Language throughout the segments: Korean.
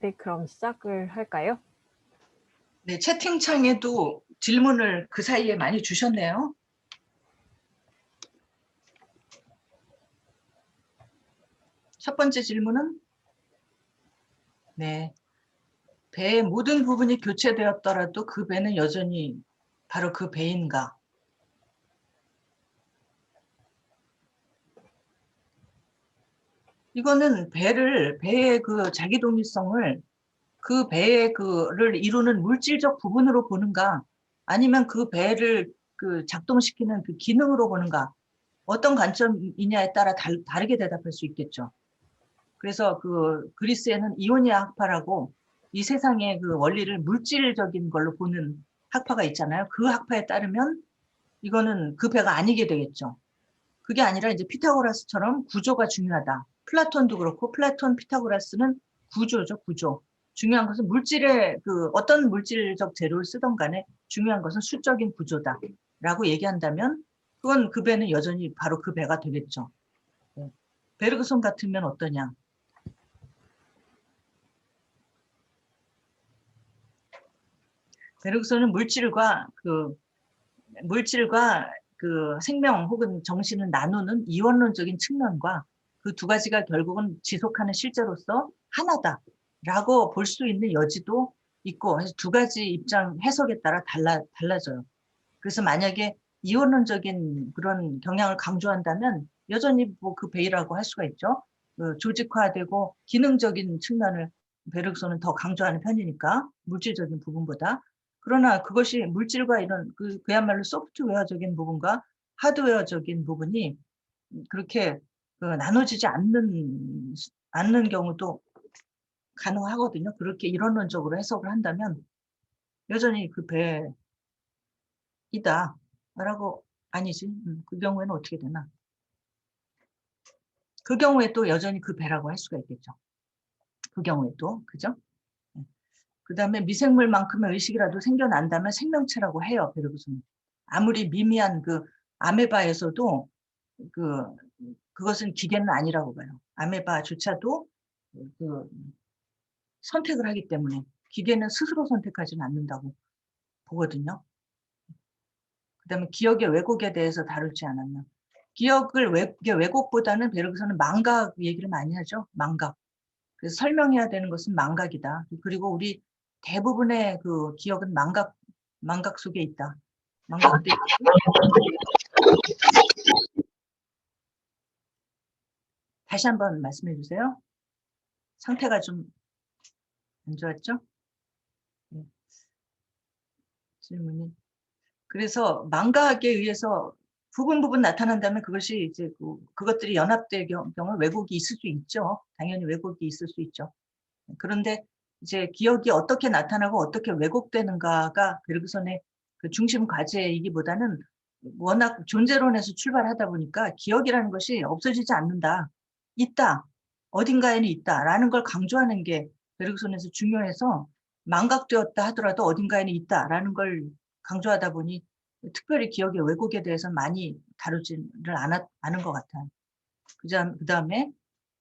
네, 그럼 시작을 할까요? 네, 채팅창에도 질문을 그 사이에 많이 주셨네요. 첫 번째 질문은 네, 배의 모든 부분이 교체되었더라도 그 배는 여전히 바로 그 배인가? 이거는 배의 그 자기 독립성을 그 배의 그를 이루는 물질적 부분으로 보는가, 아니면 그 배를 그 작동시키는 그 기능으로 보는가, 어떤 관점이냐에 따라 다르게 대답할 수 있겠죠. 그래서 그 그리스에는 이오니아 학파라고 이 세상의 그 원리를 물질적인 걸로 보는 학파가 있잖아요. 그 학파에 따르면 이거는 그 배가 아니게 되겠죠. 그게 아니라 이제 피타고라스처럼 구조가 중요하다. 플라톤도 그렇고, 플라톤, 피타고라스는 구조죠, 구조. 중요한 것은 물질의 그 어떤 물질적 재료를 쓰던 간에 중요한 것은 수적인 구조다라고 얘기한다면 그건 그 배는 여전히 바로 그 배가 되겠죠. 베르그손 같으면 어떠냐? 베르그손은 물질과 그 생명 혹은 정신을 나누는 이원론적인 측면과 그 두 가지가 결국은 지속하는 실제로서 하나다라고 볼 수 있는 여지도 있고, 해서 두 가지 입장 해석에 따라 달라져요. 그래서 만약에 이원론적인 그런 경향을 강조한다면 여전히 뭐 그 베이라고 할 수가 있죠. 그 조직화되고 기능적인 측면을 베르그손은 더 강조하는 편이니까, 물질적인 부분보다. 그러나 그것이 물질과 이런 그야말로 소프트웨어적인 부분과 하드웨어적인 부분이 그렇게 나눠지지 않는 경우도 가능하거든요. 그렇게 이론론적으로 해석을 한다면 여전히 그 배이다라고. 아니지. 그 경우에는 어떻게 되나? 그 경우에 또 여전히 그 배라고 할 수가 있겠죠. 그 경우에 또, 그죠? 그 다음에 미생물만큼의 의식이라도 생겨난다면 생명체라고 해요, 베르그손은. 아무리 미미한 그 아메바에서도 그, 그것은 기계는 아니라고 봐요. 아메바조차도 그 선택을 하기 때문에 기계는 스스로 선택하지는 않는다고 보거든요. 그 다음에 기억의 왜곡에 대해서 다루지 않았나. 왜곡보다는 베르그손은 망각 얘기를 많이 하죠. 망각. 그래서 설명해야 되는 것은 망각이다. 그리고 우리 대부분의 그 기억은 망각 속에 있다. 망각돼 있고. 다시 한번 말씀해 주세요. 상태가 좀 안 좋았죠? 네. 질문이. 그래서 망각에 의해서 부분 나타난다면 그것이 이제 그것들이 연합될 경우 왜곡이 있을 수 있죠. 당연히 왜곡이 있을 수 있죠. 그런데 이제 기억이 어떻게 나타나고 어떻게 왜곡되는가가 베르그손의 그 중심 과제이기보다는 워낙 존재론에서 출발하다 보니까 기억이라는 것이 없어지지 않는다. 있다. 어딘가에는 있다라는 걸 강조하는 게 베르그손에서 중요해서 망각되었다 하더라도 어딘가에는 있다라는 걸 강조하다 보니 특별히 기억의 왜곡에 대해서 많이 다루지를 않은 것 같아요. 그 다음에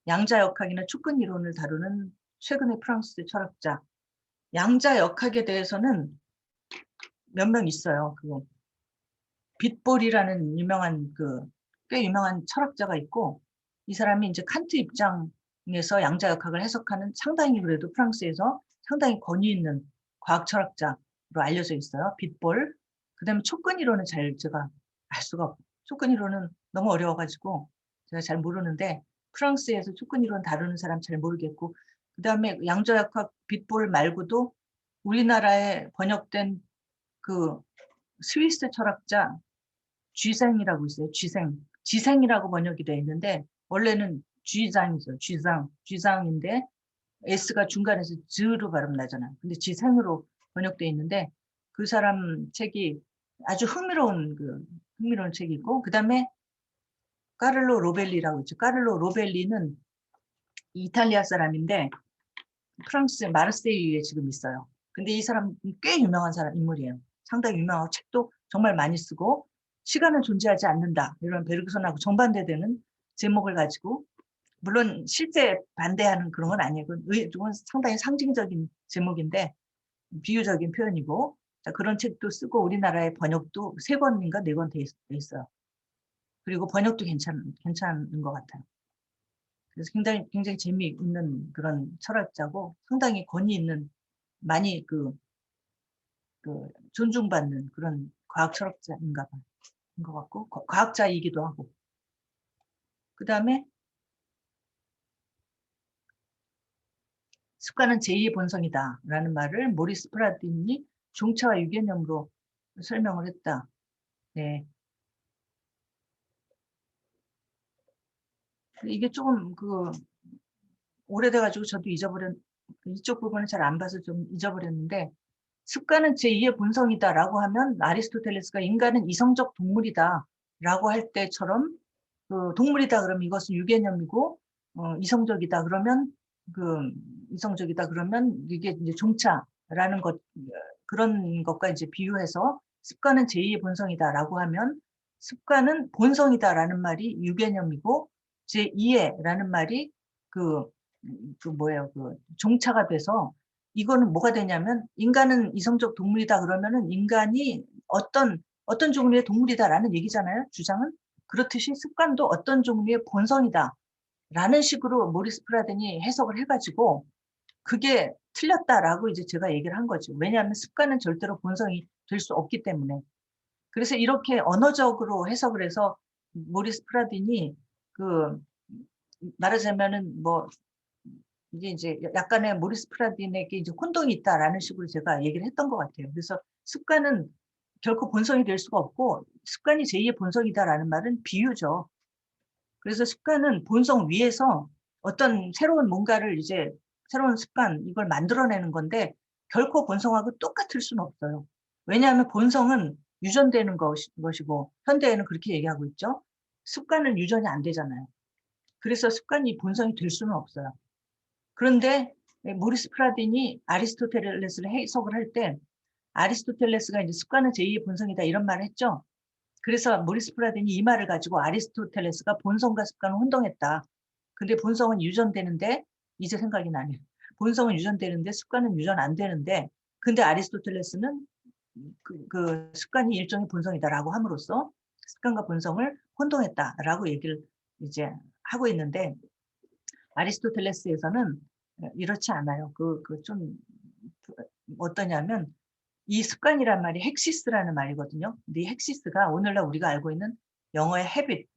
양자역학이나 촉근 이론을 다루는 최근의 프랑스 철학자. 양자역학에 대해서는 몇 명 있어요. 빗볼이라는 꽤 유명한 철학자가 있고, 이 사람이 이제 칸트 입장에서 양자역학을 해석하는 상당히 그래도 프랑스에서 상당히 권위 있는 과학 철학자로 알려져 있어요. 빗볼. 그 다음에 촉근 이론은 제가 알 수가 없고, 촉근 이론은 너무 어려워가지고 제가 잘 모르는데, 프랑스에서 촉근 이론 다루는 사람 잘 모르겠고, 그 다음에 양자역학 빗볼 말고도 우리나라에 번역된 그 스위스 철학자 쥐생이라고 있어요. 지생이라고 번역이 되어 있는데 원래는 쥐장이죠. 쥐장인데 S가 중간에서 즈로 발음 나잖아요. 근데 지생으로 번역되어 있는데 그 사람 책이 아주 흥미로운 책이고, 그다음에 까를로 로벨리라고 있죠. 까를로 로벨리는 이탈리아 사람인데 프랑스 마르세유에 지금 있어요. 근데 이 사람 꽤 유명한 인물이에요. 상당히 유명하고 책도 정말 많이 쓰고, 시간은 존재하지 않는다, 이런 베르그손하고 정반대되는 제목을 가지고 물론 실제 반대하는 그런 건 아니에요. 그건 상당히 상징적인 제목인데 비유적인 표현이고, 그런 책도 쓰고 우리나라의 번역도 3권인가 4권 돼 있어요. 그리고 번역도 괜찮은 것 같아요. 그래서 굉장히 재미있는 그런 철학자고 상당히 권위 있는, 많이 존중받는 그런 과학 철학자인가 봐요. 것 같고, 과학자이기도 하고. 그 다음에 습관은 제2의 본성이다라는 말을 모리스 프라딘이 종차와 유개념으로 설명을 했다. 네. 이게 조금 오래돼가지고 저도 이쪽 부분을 잘 안 봐서 좀 잊어버렸는데, 습관은 제2의 본성이다라고 하면 아리스토텔레스가 인간은 이성적 동물이다라고 할 때처럼, 동물이다 그러면 이것은 유개념이고, 이성적이다 그러면 이성적이다 그러면 이게 이제 종차라는 것, 그런 것과 이제 비유해서 습관은 제2의 본성이다라고 하면 습관은 본성이다라는 말이 유개념이고 제2의라는 말이 뭐예요? 종차가 돼서 이거는 뭐가 되냐면 인간은 이성적 동물이다 그러면은 인간이 어떤 종류의 동물이다라는 얘기잖아요. 주장은. 그렇듯이 습관도 어떤 종류의 본성이다라는 식으로 모리스 프라덴이 해석을 해가지고 그게 틀렸다라고 이제 제가 얘기를 한 거죠. 왜냐하면 습관은 절대로 본성이 될 수 없기 때문에. 그래서 이렇게 언어적으로 해석을 해서 모리스 프라딘이 말하자면은 이게 이제 약간의 모리스 프라딘에게 이제 혼동이 있다라는 식으로 제가 얘기를 했던 것 같아요. 그래서 습관은 결코 본성이 될 수가 없고 습관이 제2의 본성이다라는 말은 비유죠. 그래서 습관은 본성 위에서 어떤 새로운 습관 이걸 만들어내는 건데 결코 본성하고 똑같을 수는 없어요. 왜냐하면 본성은 유전되는 것이고 현대에는 그렇게 얘기하고 있죠. 습관은 유전이 안 되잖아요. 그래서 습관이 본성이 될 수는 없어요. 그런데 모리스 프라딘이 아리스토텔레스를 해석을 할 때 아리스토텔레스가 이제 습관은 제2의 본성이다 이런 말을 했죠. 그래서 모리스 프라딘이 이 말을 가지고 아리스토텔레스가 본성과 습관을 혼동했다. 근데 본성은 유전되는데 이제 생각이 나네요. 본성은 유전되는데 습관은 유전 안 되는데 근데 아리스토텔레스는 습관이 일종의 본성이다라고 함으로써 습관과 본성을 혼동했다라고 얘기를 이제 하고 있는데 아리스토텔레스에서는 이렇지 않아요. 좀 어떠냐면 이 습관이란 말이 헥시스라는 말이거든요. 근데 이 헥시스가 오늘날 우리가 알고 있는 영어의 헤빗,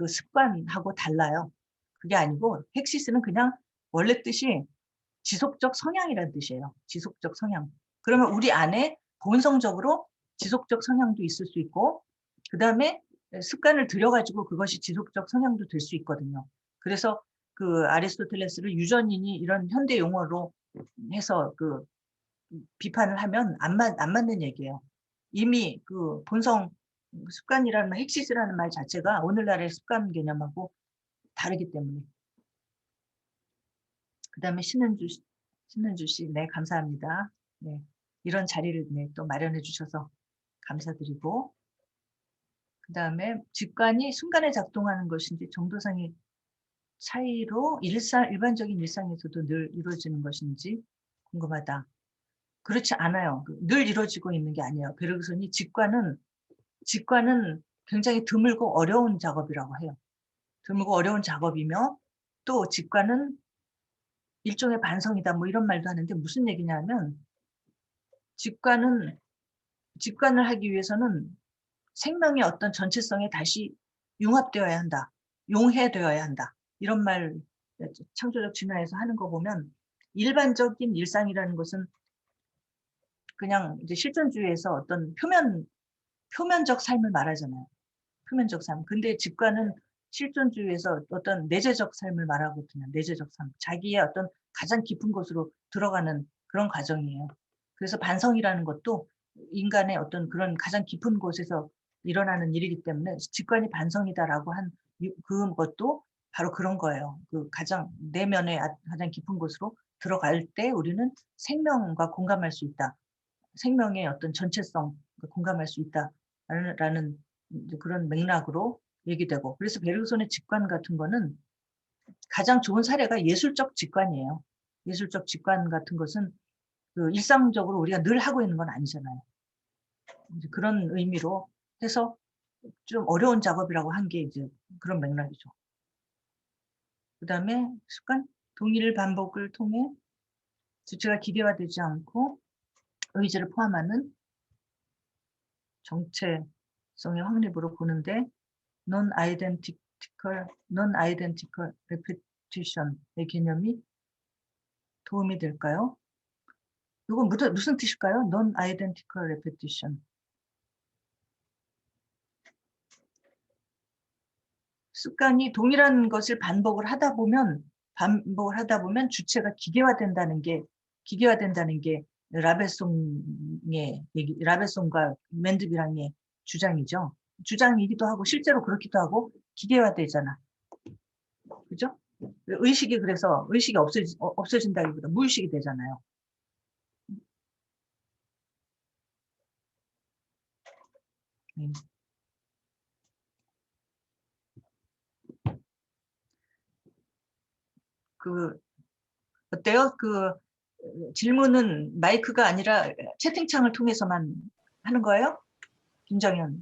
습관하고 달라요. 그게 아니고 헥시스는 그냥 원래 뜻이 지속적 성향이라는 뜻이에요. 지속적 성향. 그러면 우리 안에 본성적으로 지속적 성향도 있을 수 있고 그다음에 습관을 들여가지고 그것이 지속적 성향도 될 수 있거든요. 그래서 아리스토텔레스를 유전이니 이런 현대 용어로 해서 비판을 하면 안 맞는 얘기예요. 이미 본성 습관이라는 말, 헥시스라는 말 자체가 오늘날의 습관 개념하고 다르기 때문에. 그다음에 신은주 씨, 네, 감사합니다. 네, 이런 자리를 네, 또 마련해 주셔서 감사드리고, 그다음에 직관이 순간에 작동하는 것인지 정도상의 차이로 일반적인 일상에서도 늘 이루어지는 것인지 궁금하다. 그렇지 않아요. 늘 이루어지고 있는 게 아니에요. 베르그손이 직관은 굉장히 드물고 어려운 작업이라고 해요. 드물고 어려운 작업이며 또 직관은 일종의 반성이다 뭐 이런 말도 하는데 무슨 얘기냐면 직관을 하기 위해서는 생명의 어떤 전체성에 다시 융합되어야 한다. 용해되어야 한다. 이런 말 창조적 진화에서 하는 거 보면 일반적인 일상이라는 것은 그냥 이제 실존주의에서 어떤 표면적 삶을 말하잖아요. 표면적 삶. 근데 직관은 실존주의에서 어떤 내재적 삶을 말하거든요. 내재적 삶. 자기의 어떤 가장 깊은 곳으로 들어가는 그런 과정이에요. 그래서 반성이라는 것도 인간의 어떤 그런 가장 깊은 곳에서 일어나는 일이기 때문에 직관이 반성이다라고 한 그것도 바로 그런 거예요. 가장 내면의 가장 깊은 곳으로 들어갈 때 우리는 생명과 공감할 수 있다. 생명의 어떤 전체성 공감할 수 있다라는 그런 맥락으로 얘기되고 그래서 베르그손의 직관 같은 거는 가장 좋은 사례가 예술적 직관이에요. 예술적 직관 같은 것은 그 일상적으로 우리가 늘 하고 있는 건 아니잖아요. 이제 그런 의미로 해서 좀 어려운 작업이라고 한 게 이제 그런 맥락이죠. 그다음에 습관, 동일 반복을 통해 주체가 기계화되지 않고 의지를 포함하는 정체성의 확립으로 보는데 non-identical repetition의 개념이 도움이 될까요? 이건 무슨 뜻일까요? non-identical repetition. 습관이 동일한 것을 반복을 하다 보면 주체가 기계화된다는 게 라베송과 맨드비랑의 주장이죠. 주장이기도 하고 실제로 그렇기도 하고 기계화되잖아. 그죠? 그래서 의식이 없어진다기보다 무의식이 되잖아요. 어때요? 질문은 마이크가 아니라 채팅창을 통해서만 하는 거예요? 김정현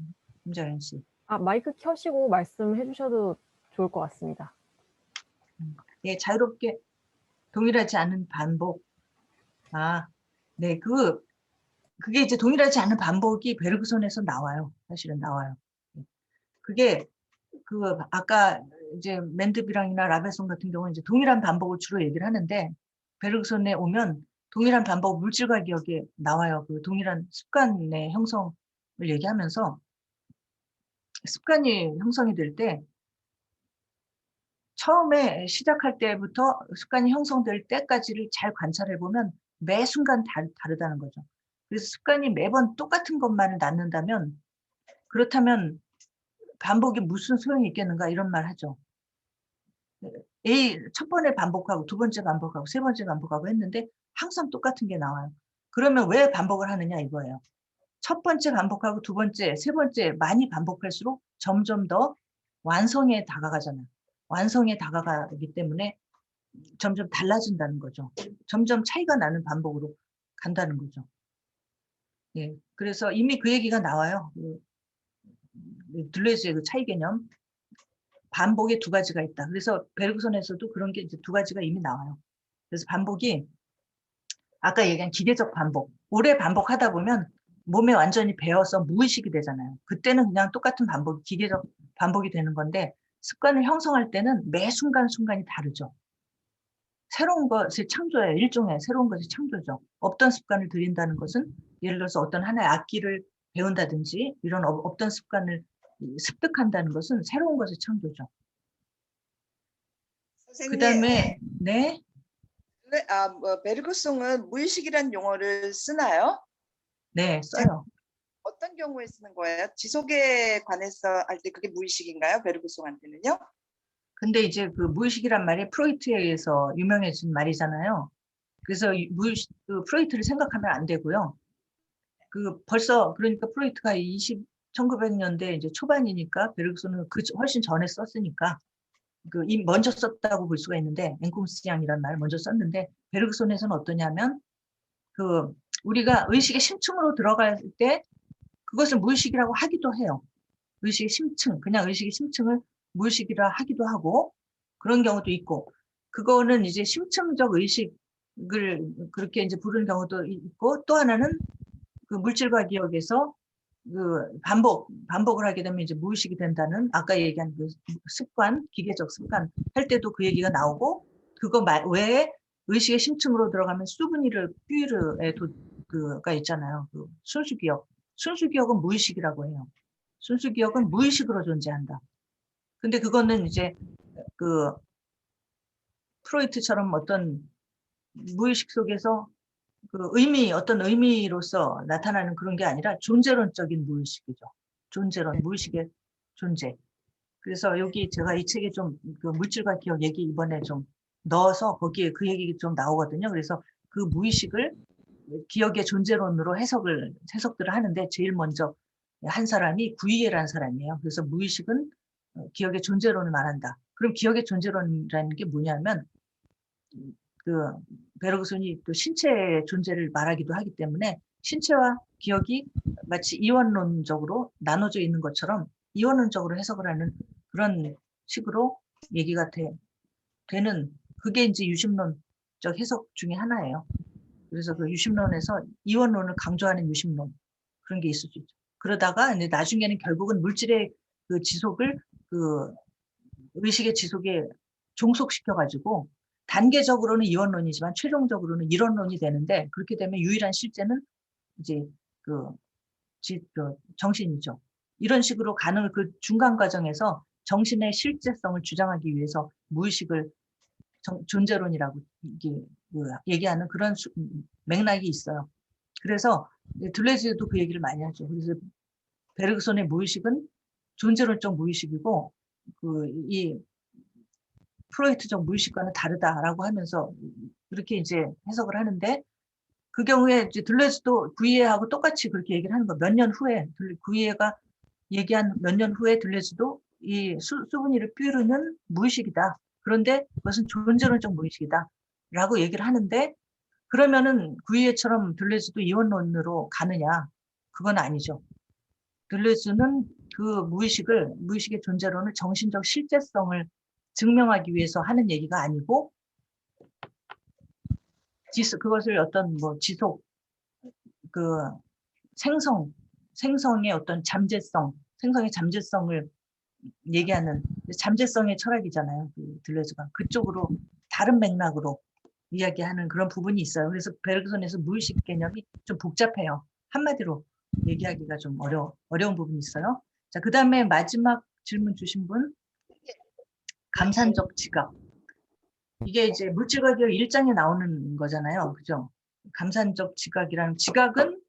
씨. 마이크 켜시고 말씀해 주셔도 좋을 것 같습니다. 예, 자유롭게 동일하지 않은 반복. 네, 그게 이제 동일하지 않은 반복이 베르그손에서 나와요. 사실은 나와요. 그게 아까 이제 맨드비랑이나 라베송 같은 경우는 이제 동일한 반복을 주로 얘기를 하는데 베르그손에 오면 동일한 반복 물질과 기억에 나와요. 그 동일한 습관의 형성을 얘기하면서 습관이 형성이 될 때 처음에 시작할 때부터 습관이 형성될 때까지를 잘 관찰해 보면 매 순간 다르다는 거죠. 그래서 습관이 매번 똑같은 것만을 낳는다면 그렇다면 반복이 무슨 소용이 있겠는가 이런 말 하죠. 첫 번에 반복하고 두 번째 반복하고 세 번째 반복하고 했는데 항상 똑같은 게 나와요. 그러면 왜 반복을 하느냐 이거예요. 첫 번째 반복하고 두 번째, 세 번째 많이 반복할수록 점점 더 완성에 다가가잖아요. 완성에 다가가기 때문에 점점 달라진다는 거죠. 점점 차이가 나는 반복으로 간다는 거죠. 예, 그래서 이미 그 얘기가 나와요. 들레즈의 그 차이 개념. 반복에 두 가지가 있다. 그래서 베르그손에서도 그런 게 이제 두 가지가 이미 나와요. 그래서 반복이 아까 얘기한 기계적 반복. 오래 반복하다 보면 몸에 완전히 배어서 무의식이 되잖아요. 그때는 그냥 똑같은 기계적 반복이 되는 건데 습관을 형성할 때는 매 순간순간이 다르죠. 새로운 것을 창조해요. 일종의 새로운 것이 창조죠. 없던 습관을 들인다는 것은 예를 들어서 어떤 하나의 악기를 배운다든지 이런 없던 습관을 습득한다는 것은 새로운 것의 창조죠. 선생님, 그다음에 네. 베르그송은 무의식이란 용어를 쓰나요? 네, 써요. 어떤 경우에 쓰는 거예요? 지속에 관해서 할 때 그게 무의식인가요? 베르그송한테는요? 근데 이제 그 무의식이란 말이 프로이트에 의해서 유명해진 말이잖아요. 그래서 프로이트를 생각하면 안 되고요. 그러니까 프로이트가 1900년대 이제 초반이니까 베르그손은 훨씬 전에 썼으니까 먼저 썼다고 볼 수가 있는데 앵쿰스티앙이라는 말을 먼저 썼는데 베르그손에서는 어떠냐면 우리가 의식의 심층으로 들어갈 때 그것을 무의식이라고 하기도 해요. 의식의 심층, 그냥 의식의 심층을 무의식이라 하기도 하고 그런 경우도 있고 그거는 이제 심층적 의식을 그렇게 이제 부르는 경우도 있고 또 하나는 그 물질과 기억에서 반복을 하게 되면 이제 무의식이 된다는 아까 얘기한 그 습관, 기계적 습관 할 때도 그 얘기가 나오고 그거 외에 의식의 심층으로 들어가면 퓨이르의 그가 있잖아요. 순수기억. 순수기억은 무의식이라고 해요. 순수기억은 무의식으로 존재한다. 근데 그거는 이제 프로이트처럼 어떤 무의식 속에서 어떤 의미로서 나타나는 그런 게 아니라 존재론적인 무의식이죠. 무의식의 존재. 그래서 여기 제가 이 책에 좀 물질과 기억 얘기 이번에 좀 넣어서 거기에 그 얘기 좀 나오거든요. 그래서 그 무의식을 기억의 존재론으로 해석들을 하는데 제일 먼저 한 사람이 구이게라는 사람이에요. 그래서 무의식은 기억의 존재론을 말한다. 그럼 기억의 존재론이라는 게 뭐냐면 그 베르그손이 또 신체의 존재를 말하기도 하기 때문에 신체와 기억이 마치 이원론적으로 나눠져 있는 것처럼 이원론적으로 해석을 하는 그런 식으로 얘기가 되는 그게 이제 유심론적 해석 중에 하나예요. 그래서 그 유심론에서 이원론을 강조하는 유심론 그런 게 있을 수 있죠. 그러다가 이제 나중에는 결국은 물질의 그 지속을 그 의식의 지속에 종속시켜 가지고 단계적으로는 이원론이지만 최종적으로는 이론론이 되는데 그렇게 되면 유일한 실제는 이제 그 정신이죠. 이런 식으로 가는 그 중간 과정에서 정신의 실제성을 주장하기 위해서 무의식을 존재론이라고 얘기하는 그런 맥락이 있어요. 그래서 들레즈도 그 얘기를 많이 하죠. 그래서 베르그손의 무의식은 존재론적 무의식이고 이 프로이트적 무의식과는 다르다라고 하면서 그렇게 이제 해석을 하는데 그 경우에 이제 들레즈도 구이에하고 똑같이 그렇게 얘기를 하는 거. 몇 년 후에 구이에가 얘기한 몇 년 후에 들레즈도 이 수분이를 삐르는 무의식이다. 그런데 그것은 존재론적 무의식이다. 라고 얘기를 하는데 그러면은 구이에처럼 들레즈도 이원론으로 가느냐? 그건 아니죠. 들레즈는 그 무의식의 존재론을 정신적 실제성을 증명하기 위해서 하는 얘기가 아니고 그것을 어떤 뭐 지속 그 생성의 어떤 생성의 잠재성을 얘기하는 잠재성의 철학이잖아요. 그 들레즈가 그쪽으로 다른 맥락으로 이야기하는 그런 부분이 있어요. 그래서 베르그손에서 무의식 개념이 좀 복잡해요. 한마디로 얘기하기가 좀 어려운 부분이 있어요. 자, 그 다음에 마지막 질문 주신 분 감산적 지각. 이게 이제 물질과 기억 1장에 나오는 거잖아요. 그죠? 감산적 지각이라는 지각은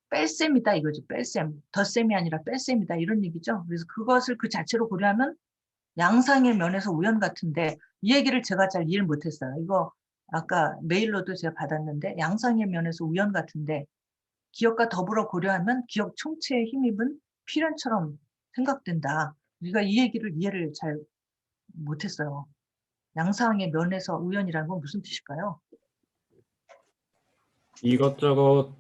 뺄셈이다 이거죠. 뺄셈. 덧셈이 아니라 뺄셈이다 이런 얘기죠. 그래서 그것을 그 자체로 고려하면 양상의 면에서 우연 같은데 이 얘기를 제가 잘 이해를 못했어요. 이거 아까 메일로도 제가 받았는데 양상의 면에서 우연 같은데 기억과 더불어 고려하면 기억 총체의 힘입은 필연처럼 생각된다. 우리가 이 얘기를 이해를 잘 못했어요. 양상의 면에서 우연이라는 건 무슨 뜻일까요? 이것저것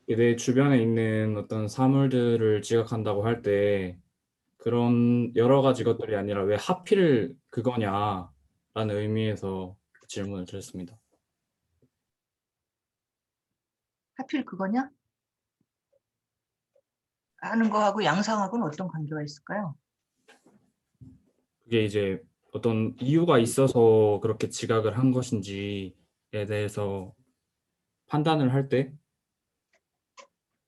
내 주변에 있는 어떤 사물들을 지각한다고 할 때 그런 여러 가지 것들이 아니라 왜 하필 그거냐라는 의미에서 질문을 드렸습니다. 하필 그거냐? 하는 거하고 양상하고는 어떤 관계가 있을까요? 그게 이제 어떤 이유가 있어서 그렇게 지각을 한 것인지에 대해서 판단을 할 때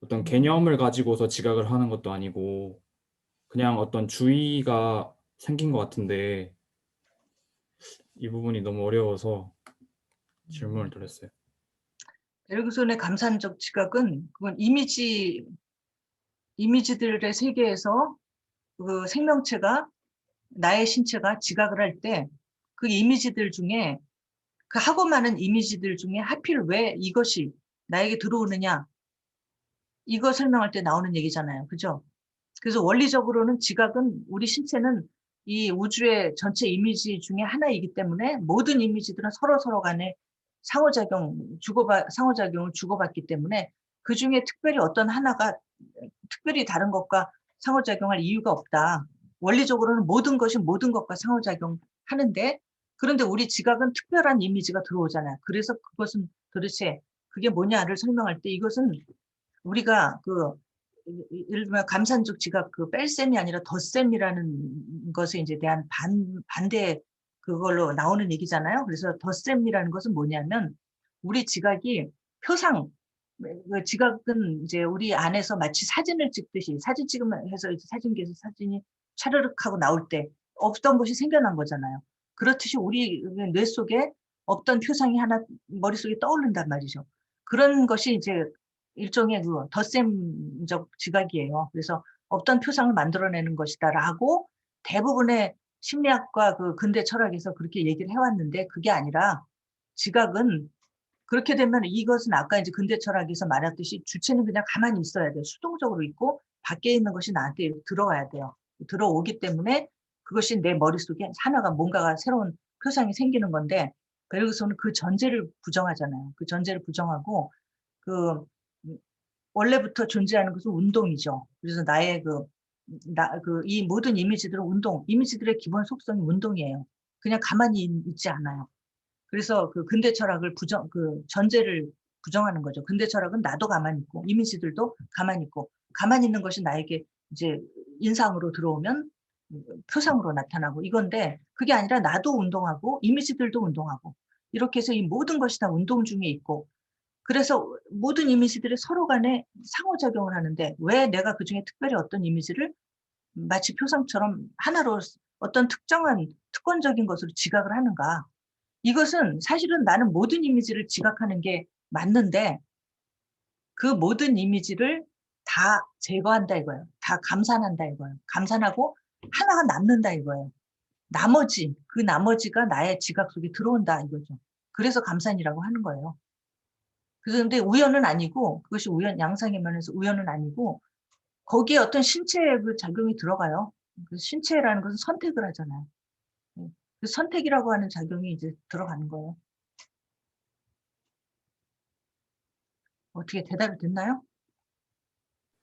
어떤 개념을 가지고서 지각을 하는 것도 아니고 그냥 어떤 주의가 생긴 것 같은데 이 부분이 너무 어려워서 질문을 드렸어요. 베르그손의 감산적 지각은 그건 이미지들의 세계에서 그 생명체가 나의 신체가 지각을 할 때 그 이미지들 중에 그 하고 많은 이미지들 중에 하필 왜 이것이 나에게 들어오느냐 이거 설명할 때 나오는 얘기잖아요. 그죠? 그래서 원리적으로는 지각은 우리 신체는 이 우주의 전체 이미지 중에 하나이기 때문에 모든 이미지들은 서로 간에 상호작용을 주고받기 때문에 그 중에 특별히 어떤 하나가 특별히 다른 것과 상호작용할 이유가 없다. 원리적으로는 모든 것이 모든 것과 상호작용하는데 그런데 우리 지각은 특별한 이미지가 들어오잖아요. 그래서 그것은 도대체 그게 뭐냐를 설명할 때 이것은 우리가 예를 들면 감산적 지각 그 뺄셈이 아니라 덧셈이라는 것에 이제 대한 반대 그걸로 나오는 얘기잖아요. 그래서 덧셈이라는 것은 뭐냐면 우리 지각이 표상 지각은 이제 우리 안에서 마치 사진을 찍듯이 사진 찍으면 해서 사진기에서 사진이 차르륵 하고 나올 때 없던 것이 생겨난 거잖아요. 그렇듯이 우리 뇌 속에 없던 표상이 하나 머릿속에 떠오른단 말이죠. 그런 것이 이제 일종의 그 덧셈적 지각이에요. 그래서 없던 표상을 만들어내는 것이다라고 대부분의 심리학과 그 근대 철학에서 그렇게 얘기를 해왔는데 그게 아니라 지각은 그렇게 되면 이것은 아까 이제 근대 철학에서 말했듯이 주체는 그냥 가만히 있어야 돼요. 수동적으로 있고 밖에 있는 것이 나한테 들어와야 돼요. 들어오기 때문에 그것이 내 머릿속에 하나가 뭔가가 새로운 표상이 생기는 건데, 베르그손은 그 전제를 부정하잖아요. 그 전제를 부정하고 그 원래부터 존재하는 것은 운동이죠. 그래서 나의 이 모든 이미지들은 이미지들의 기본 속성이 운동이에요. 그냥 가만히 있지 않아요. 그래서 그 근대 철학을 전제를 부정하는 거죠. 근대 철학은 나도 가만히 있고, 이미지들도 가만히 있고, 가만히 있는 것이 나에게 이제 인상으로 들어오면 표상으로 나타나고 이건데, 그게 아니라 나도 운동하고, 이미지들도 운동하고, 이렇게 해서 이 모든 것이 다 운동 중에 있고, 그래서 모든 이미지들이 서로 간에 상호작용을 하는데, 왜 내가 그중에 특별히 어떤 이미지를 마치 표상처럼 하나로 어떤 특권적인 것으로 지각을 하는가? 이것은 사실은 나는 모든 이미지를 지각하는 게 맞는데, 그 모든 이미지를 다 제거한다 이거예요. 다 감산한다 이거예요. 감산하고 하나가 남는다 이거예요. 그 나머지가 나의 지각 속에 들어온다 이거죠. 그래서 감산이라고 하는 거예요. 그런데 우연은 아니고, 그것이 양상의 면에서 우연은 아니고, 거기에 어떤 신체의 그 작용이 들어가요. 그 신체라는 것은 선택을 하잖아요. 그 선택이라고 하는 작용이 이제 들어가는 거예요. 어떻게 대답이 됐나요?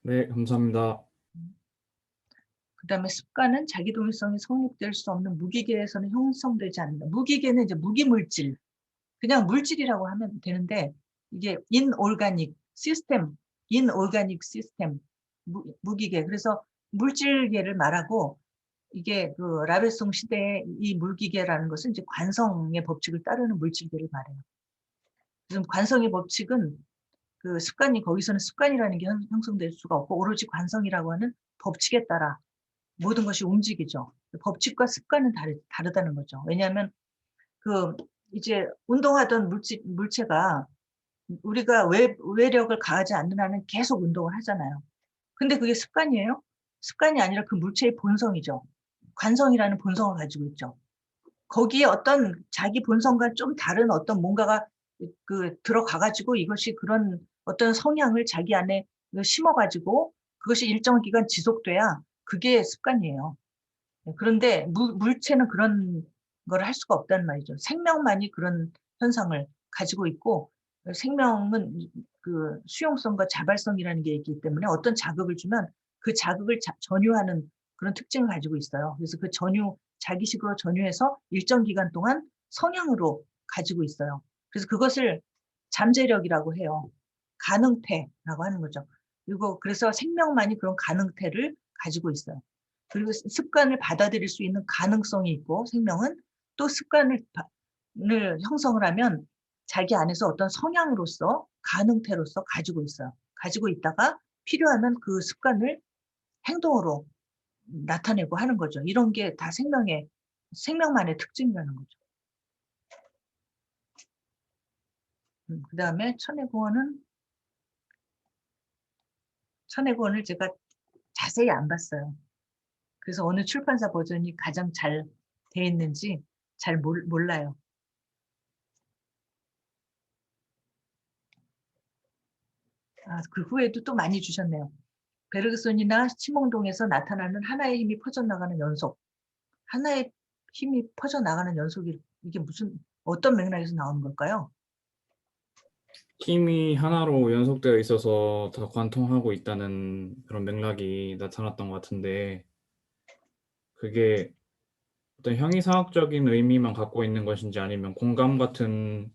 네, 감사합니다. 그다음에 습관은 자기 동일성이 성립될 수 없는 무기계에서는 형성되지 않는다. 무기계는 이제 무기물질, 그냥 물질이라고 하면 되는데, 이게 inorganic 시스템, 무기계. 그래서 물질계를 말하고, 이게 그 라베송 시대의 이 물기계라는 것은 이제 관성의 법칙을 따르는 물질계를 말해요. 지금 관성의 법칙은 그 거기서는 습관이라는 게 형성될 수가 없고, 오로지 관성이라고 하는 법칙에 따라 모든 것이 움직이죠. 법칙과 습관은 다르다는 거죠. 왜냐하면 이제 운동하던 물체가 우리가 외력을 가하지 않는 한은 계속 운동을 하잖아요. 근데 그게 습관이에요? 습관이 아니라 그 물체의 본성이죠. 관성이라는 본성을 가지고 있죠. 거기에 어떤 자기 본성과 좀 다른 어떤 뭔가가 들어가가지고 이것이 그런 어떤 성향을 자기 안에 심어가지고 그것이 일정 기간 지속돼야 그게 습관이에요. 그런데 물체는 그런 걸 할 수가 없다는 말이죠. 생명만이 그런 현상을 가지고 있고, 생명은 그 수용성과 자발성이라는 게 있기 때문에 어떤 자극을 주면 그 자극을 전유하는 그런 특징을 가지고 있어요. 그래서 그 자기식으로 전유해서 일정 기간 동안 성향으로 가지고 있어요. 그래서 그것을 잠재력이라고 해요. 가능태라고 하는 거죠. 그래서 생명만이 그런 가능태를 가지고 있어요. 그리고 습관을 받아들일 수 있는 가능성이 있고, 생명은 또 습관을 형성을 하면 자기 안에서 어떤 성향으로서, 가능태로서 가지고 있어요. 가지고 있다가 필요하면 그 습관을 행동으로 나타내고 하는 거죠. 이런 게 다 생명만의 특징이라는 거죠. 그 다음에 천의 구원을 제가 자세히 안 봤어요. 그래서 어느 출판사 버전이 가장 잘 돼 있는지 잘 몰라요. 그 후에도 또 많이 주셨네요. 베르그손이나 치몽동에서 나타나는 하나의 힘이 퍼져나가는 연속. 하나의 힘이 퍼져나가는 연속이 이게 어떤 맥락에서 나오는 걸까요? 힘이 하나로 연속되어 있어서 다 관통하고 있다는 그런 맥락이 나타났던 것 같은데, 그게 어떤 형이상학적인 의미만 갖고 있는 것인지 아니면 공감 같은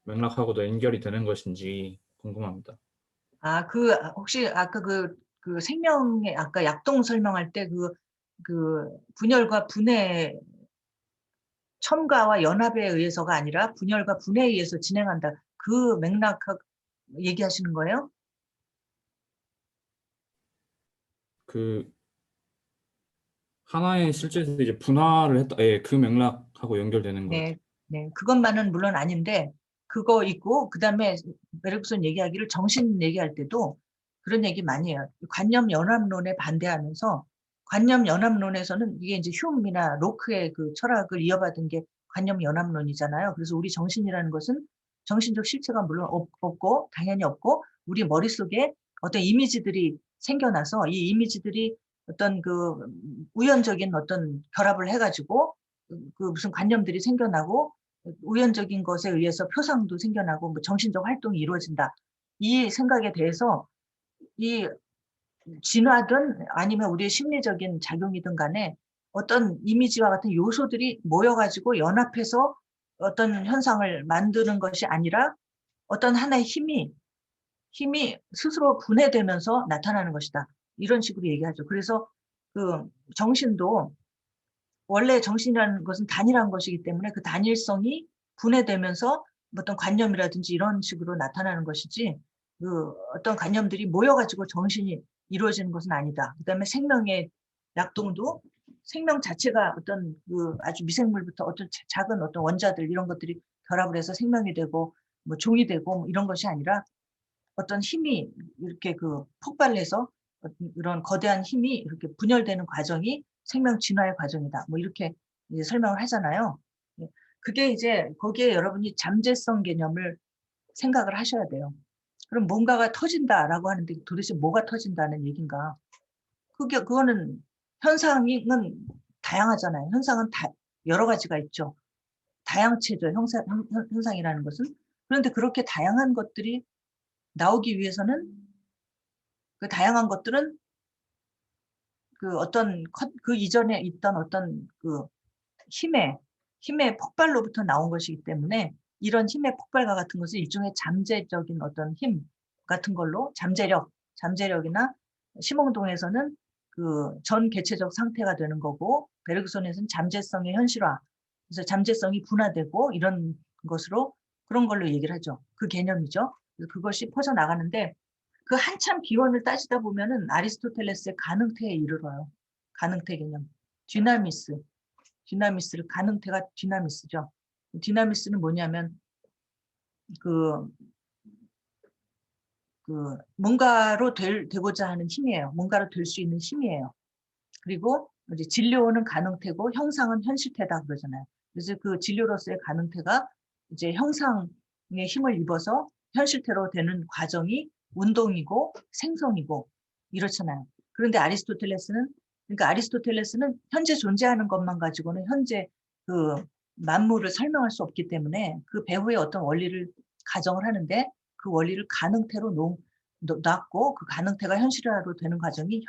맥락하고도 연결이 되는 것인지 궁금합니다. 혹시 아까 그 생명의 아까 약동 설명할 때 분열과 분해, 첨가와 연합에 의해서가 아니라 분열과 분해에 의해서 진행한다. 그 맥락 얘기하시는 거예요? 그 하나의 실제에서 이제 분화를 했다. 예, 그 맥락하고 연결되는 것 같아요. 네. 그것만은 물론 아닌데, 그거 있고, 그 다음에 베르그손 얘기하기를 정신 얘기할 때도 그런 얘기 많이 해요. 관념 연합론에 반대하면서, 관념 연합론에서는 이게 이제 휴움이나 로크의 그 철학을 이어받은 게 관념 연합론이잖아요. 그래서 우리 정신이라는 것은 정신적 실체가 물론 없고, 당연히 없고, 우리 머릿속에 어떤 이미지들이 생겨나서 이 이미지들이 어떤 그 우연적인 어떤 결합을 해가지고 그 무슨 관념들이 생겨나고 우연적인 것에 의해서 표상도 생겨나고 뭐 정신적 활동이 이루어진다. 이 생각에 대해서 이 진화든 아니면 우리의 심리적인 작용이든 간에 어떤 이미지와 같은 요소들이 모여가지고 연합해서 어떤 현상을 만드는 것이 아니라 어떤 하나의 힘이 스스로 분해되면서 나타나는 것이다. 이런 식으로 얘기하죠. 그래서 그 정신도 원래 정신이라는 것은 단일한 것이기 때문에 그 단일성이 분해되면서 어떤 관념이라든지 이런 식으로 나타나는 것이지 그 어떤 관념들이 모여가지고 정신이 이루어지는 것은 아니다. 그다음에 생명의 약동도 생명 자체가 어떤 그 아주 미생물부터 어떤 작은 어떤 원자들 이런 것들이 결합을 해서 생명이 되고 뭐 종이 되고 뭐 이런 것이 아니라 어떤 힘이 이렇게 그 폭발해서 이런 거대한 힘이 이렇게 분열되는 과정이 생명 진화의 과정이다. 뭐 이렇게 이제 설명을 하잖아요. 그게 이제 거기에 여러분이 잠재성 개념을 생각을 하셔야 돼요. 그럼 뭔가가 터진다라고 하는데 도대체 뭐가 터진다는 얘기인가? 그거는 현상은 다양하잖아요. 현상은 여러 가지가 있죠. 다양체죠. 현상이라는 것은. 그런데 그렇게 다양한 것들이 나오기 위해서는 그 다양한 것들은 그 어떤 그 이전에 있던 어떤 그 힘의 폭발로부터 나온 것이기 때문에 이런 힘의 폭발과 같은 것은 일종의 잠재적인 어떤 힘 같은 걸로 잠재력이나 심홍동에서는 그 전 개체적 상태가 되는 거고 베르그손에서는 잠재성의 현실화, 그래서 잠재성이 분화되고 이런 것으로 그런 걸로 얘기를 하죠. 그 개념이죠. 그것이 퍼져나가는데 그 한참 기원을 따지다 보면은 아리스토텔레스의 가능태에 이르러요. 가능태 개념. 디나미스를 가능태가 디나미스죠. 디나미스는 뭐냐면 그 뭔가로 되고자 하는 힘이에요. 뭔가로 될 수 있는 힘이에요. 그리고 이제 진료는 가능태고 형상은 현실태다 그러잖아요. 그래서 그 진료로서의 가능태가 이제 형상의 힘을 입어서 현실태로 되는 과정이 운동이고 생성이고 이렇잖아요. 그런데 그러니까 아리스토텔레스는 현재 존재하는 것만 가지고는 현재 그 만물을 설명할 수 없기 때문에 그 배후의 어떤 원리를 가정을 하는데 그 원리를 가능태로 놨고 그 가능태가 현실화로 되는 과정이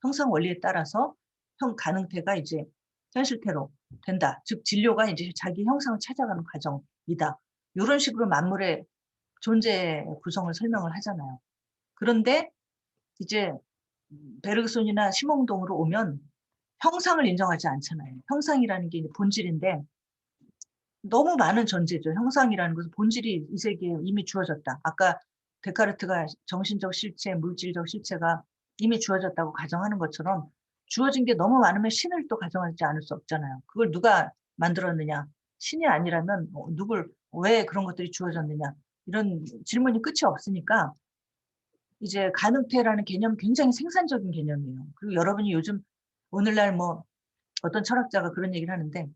형상 원리에 따라서 가능태가 이제 현실태로 된다. 즉 진료가 이제 자기 형상을 찾아가는 과정이다. 이런 식으로 만물의 존재 구성을 설명을 하잖아요. 그런데 이제 베르그손이나 심홍동으로 오면 형상을 인정하지 않잖아요. 형상이라는 게 본질인데 너무 많은 전제죠. 형상이라는 것은 본질이 이 세계에 이미 주어졌다. 아까 데카르트가 정신적 실체, 물질적 실체가 이미 주어졌다고 가정하는 것처럼 주어진 게 너무 많으면 신을 또 가정하지 않을 수 없잖아요. 그걸 누가 만들었느냐? 신이 아니라면 왜 그런 것들이 주어졌느냐? 이런 질문이 끝이 없으니까 이제 가능태라는 개념은 굉장히 생산적인 개념이에요. 그리고 여러분이 요즘 오늘날 뭐 어떤 철학자가 그런 얘기를 하는데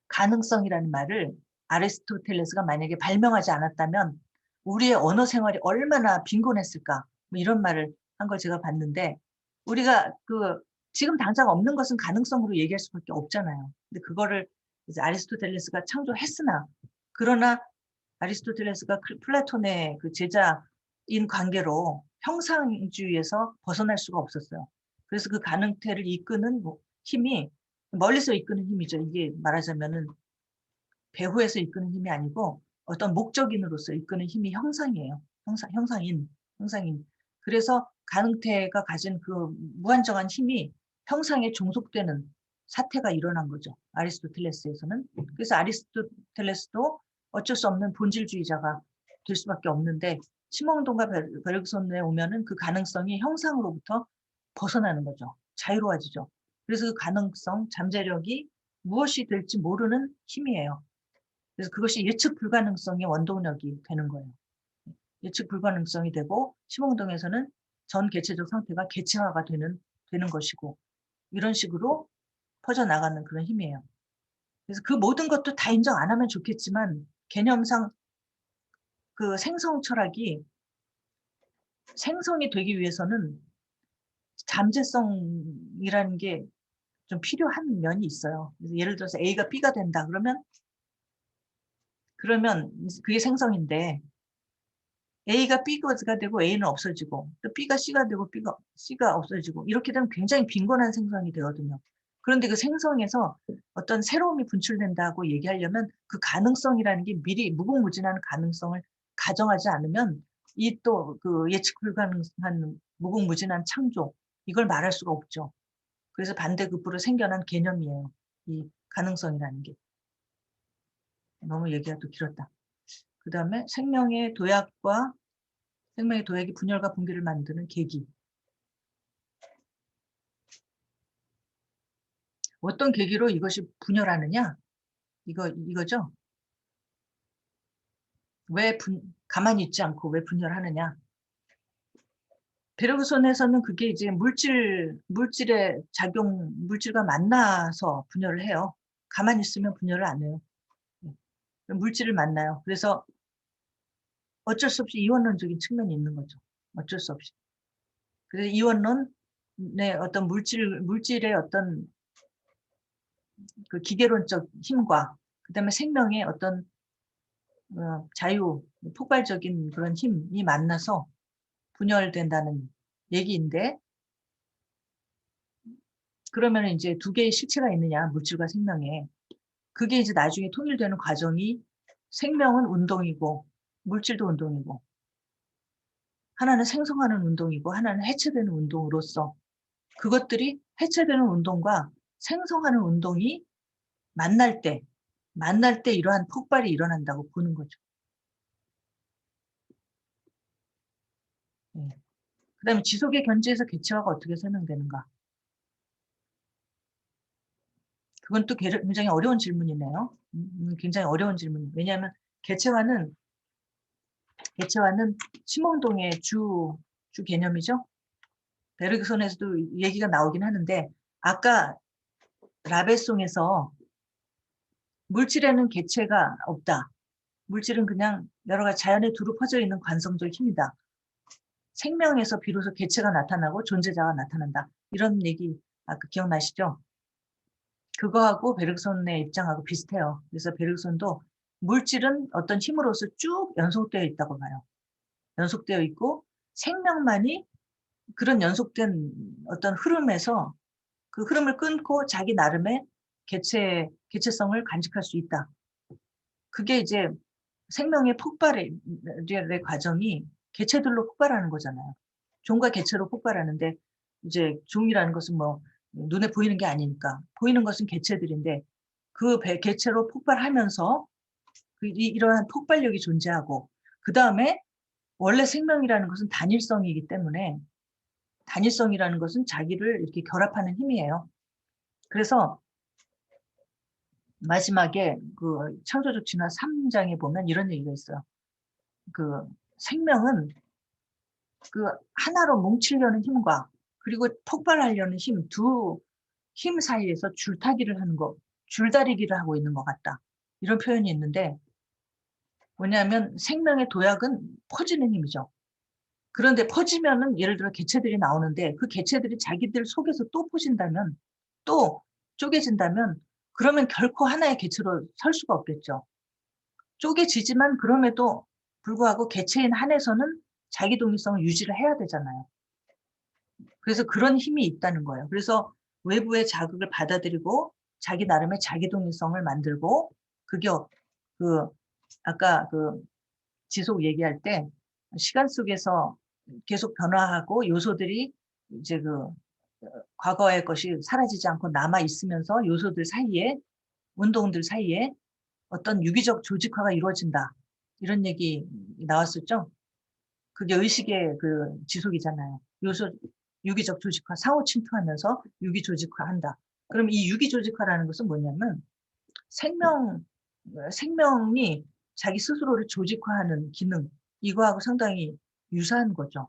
가능성이라는 말을 아리스토텔레스가 만약에 발명하지 않았다면 우리의 언어 생활이 얼마나 빈곤했을까? 뭐 이런 말을 한 걸 제가 봤는데 우리가 지금 당장 없는 것은 가능성으로 얘기할 수밖에 없잖아요. 근데 그거를 이제 아리스토텔레스가 창조했으나 그러나 아리스토텔레스가 플라톤의 그 제자인 관계로 형상주의에서 벗어날 수가 없었어요. 그래서 그 가능태를 이끄는 힘이 멀리서 이끄는 힘이죠. 이게 말하자면은 배후에서 이끄는 힘이 아니고 어떤 목적인으로서 이끄는 힘이 형상이에요. 형상인. 그래서 가능태가 가진 그 무한정한 힘이 형상에 종속되는 사태가 일어난 거죠. 아리스토텔레스에서는. 그래서 아리스토텔레스도 어쩔 수 없는 본질주의자가 될 수밖에 없는데 심홍동과 베르그손에 오면은 그 가능성이 형상으로부터 벗어나는 거죠. 자유로워지죠. 그래서 그 가능성, 잠재력이 무엇이 될지 모르는 힘이에요. 그래서 그것이 예측 불가능성의 원동력이 되는 거예요. 예측 불가능성이 되고 심홍동에서는 전 개체적 상태가 개체화가 되는 것이고 이런 식으로 퍼져나가는 그런 힘이에요. 그래서 그 모든 것도 다 인정 안 하면 좋겠지만 개념상 그 생성 철학이 생성이 되기 위해서는 잠재성이라는 게 좀 필요한 면이 있어요. 그래서 예를 들어서 A가 B가 된다 그러면 그게 생성인데 A가 B가 되고 A는 없어지고 또 B가 C가 되고 C가 없어지고 이렇게 되면 굉장히 빈곤한 생성이 되거든요. 그런데 그 생성에서 어떤 새로움이 분출된다고 얘기하려면 그 가능성이라는 게 미리 무궁무진한 가능성을 가정하지 않으면 이 또 그 예측 불가능한 무궁무진한 창조 이걸 말할 수가 없죠. 그래서 반대급부로 생겨난 개념이에요. 이 가능성이라는 게. 너무 얘기가 또 길었다. 그 다음에 생명의 도약이 분열과 붕괴를 만드는 계기. 어떤 계기로 이것이 분열하느냐? 이거죠? 가만히 있지 않고 왜 분열하느냐? 베르그손에서는 그게 이제 물질의 작용, 물질과 만나서 분열을 해요. 가만히 있으면 분열을 안 해요. 물질을 만나요. 그래서 어쩔 수 없이 이원론적인 측면이 있는 거죠. 어쩔 수 없이. 그래서 이원론의 어떤 물질의 어떤 그 기계론적 힘과 그다음에 생명의 어떤 자유, 폭발적인 그런 힘이 만나서 분열된다는 얘기인데 그러면 이제 두 개의 실체가 있느냐, 물질과 생명에. 그게 이제 나중에 통일되는 과정이 생명은 운동이고 물질도 운동이고 하나는 생성하는 운동이고 하나는 해체되는 운동으로서 그것들이 해체되는 운동과 생성하는 운동이 만날 때 이러한 폭발이 일어난다고 보는 거죠. 네. 그다음에 지속의 견지에서 개체화가 어떻게 설명되는가? 그건 또 굉장히 어려운 질문이네요. 굉장히 어려운 질문이에요. 왜냐하면 개체화는 심홍동의 주 개념이죠. 베르그손에서도 얘기가 나오긴 하는데 아까 라베송에서 물질에는 개체가 없다. 물질은 그냥 여러 가지 자연에 두루 퍼져 있는 관성적 힘이다. 생명에서 비로소 개체가 나타나고 존재자가 나타난다. 이런 얘기 아까 기억나시죠? 그거하고 베르그손의 입장하고 비슷해요. 그래서 베르그손도 물질은 어떤 힘으로서 쭉 연속되어 있다고 봐요. 연속되어 있고 생명만이 그런 연속된 어떤 흐름에서 그 흐름을 끊고 자기 나름의 개체성을 간직할 수 있다. 그게 이제 생명의 폭발의 과정이 개체들로 폭발하는 거잖아요. 종과 개체로 폭발하는데 이제 종이라는 것은 뭐 눈에 보이는 게 아니니까 보이는 것은 개체들인데 그 개체로 폭발하면서 이러한 폭발력이 존재하고 그 다음에 원래 생명이라는 것은 단일성이기 때문에 단일성이라는 것은 자기를 이렇게 결합하는 힘이에요. 그래서 마지막에 그 창조적 진화 3장에 보면 이런 얘기가 있어요. 그 생명은 그 하나로 뭉치려는 힘과 그리고 폭발하려는 두 힘 사이에서 줄타기를 하는 거, 줄다리기를 하고 있는 것 같다. 이런 표현이 있는데 뭐냐면 생명의 도약은 퍼지는 힘이죠. 그런데 퍼지면은 예를 들어 개체들이 나오는데 그 개체들이 자기들 속에서 또 퍼진다면 또 쪼개진다면 그러면 결코 하나의 개체로 설 수가 없겠죠. 쪼개지지만 그럼에도 불구하고 개체인 한에서는 자기 독립성을 유지를 해야 되잖아요. 그래서 그런 힘이 있다는 거예요. 그래서 외부의 자극을 받아들이고 자기 나름의 자기 독립성을 만들고 그게 아까 그 지속 얘기할 때 시간 속에서 계속 변화하고 요소들이 이제 과거의 것이 사라지지 않고 남아 있으면서 요소들 사이에 운동들 사이에 어떤 유기적 조직화가 이루어진다. 이런 얘기 나왔었죠. 그게 의식의 그 지속이잖아요. 유기적 조직화, 상호 침투하면서 유기 조직화한다. 그럼 이 유기 조직화라는 것은 뭐냐면 생명이 자기 스스로를 조직화하는 기능, 이거하고 상당히 유사한 거죠.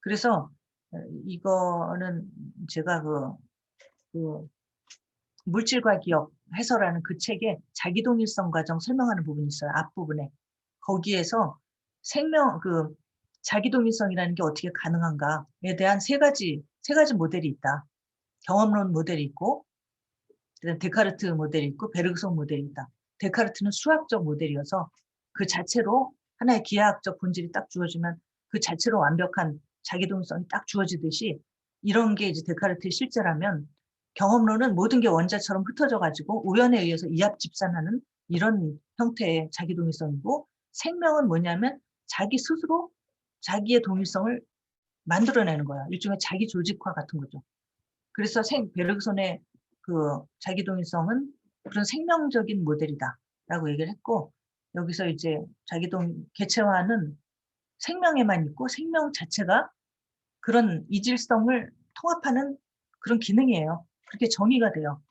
그래서 이거는 제가 그 물질과 기억 해설하는 그 책에 자기동일성 과정 설명하는 부분이 있어요. 앞부분에. 거기에서 자기동일성이라는 게 어떻게 가능한가에 대한 세 가지 세 가지 모델이 있다. 경험론 모델이 있고, 그다음 데카르트 모델이 있고, 베르그손 모델이 있다. 데카르트는 수학적 모델이어서 그 자체로 하나의 기하학적 본질이 딱 주어지면 그 자체로 완벽한 자기동성이 딱 주어지듯이 이런 게 이제 데카르트의 실제라면 경험론은 모든 게 원자처럼 흩어져 가지고 우연에 의해서 이합 집산하는 이런 형태의 자기동일성이고 생명은 뭐냐면 자기 스스로 자기의 동일성을 만들어내는 거야. 일종의 자기 조직화 같은 거죠. 그래서 베르그손의 그 자기동일성은 그런 생명적인 모델이다라고 얘기를 했고 여기서 이제 자기동 개체화는 생명에만 있고 생명 자체가 그런 이질성을 통합하는 그런 기능이에요. 그렇게 정의가 돼요.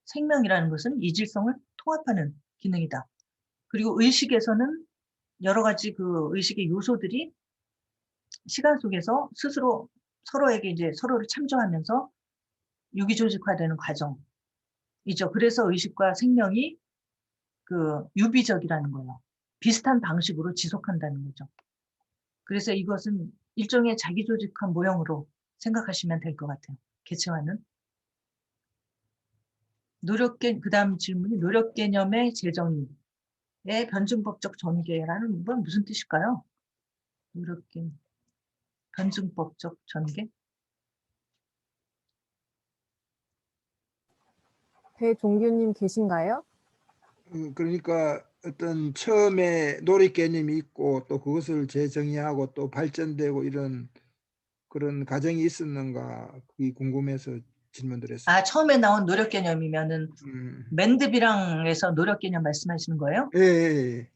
생명이라는 것은 이질성을 통합하는 기능이다. 그리고 의식에서는 여러 가지 그 의식의 요소들이 시간 속에서 스스로 서로에게 이제 서로를 참조하면서 유기조직화되는 과정이죠. 그래서 의식과 생명이 그 유비적이라는 거예요. 비슷한 방식으로 지속한다는 거죠. 그래서 이것은 일종의 자기조직한 모형으로 생각하시면 될 것 같아요. 개체화는. 그 다음 질문이 노력 개념의 재정의의 변증법적 전개라는 건 무슨 뜻일까요? 노력 개념, 변증법적 전개? 배종규님 계신가요? 그러니까 어떤 처음에 노력 개념이 있고 또 그것을 재정의하고 또 발전되고 이런 그런 과정이 있었는가 그게 궁금해서 질문드렸습니다. 아, 처음에 나온 노력 개념이면은 맨드비랑에서 노력 개념 말씀하시는 거예요? 예, 예.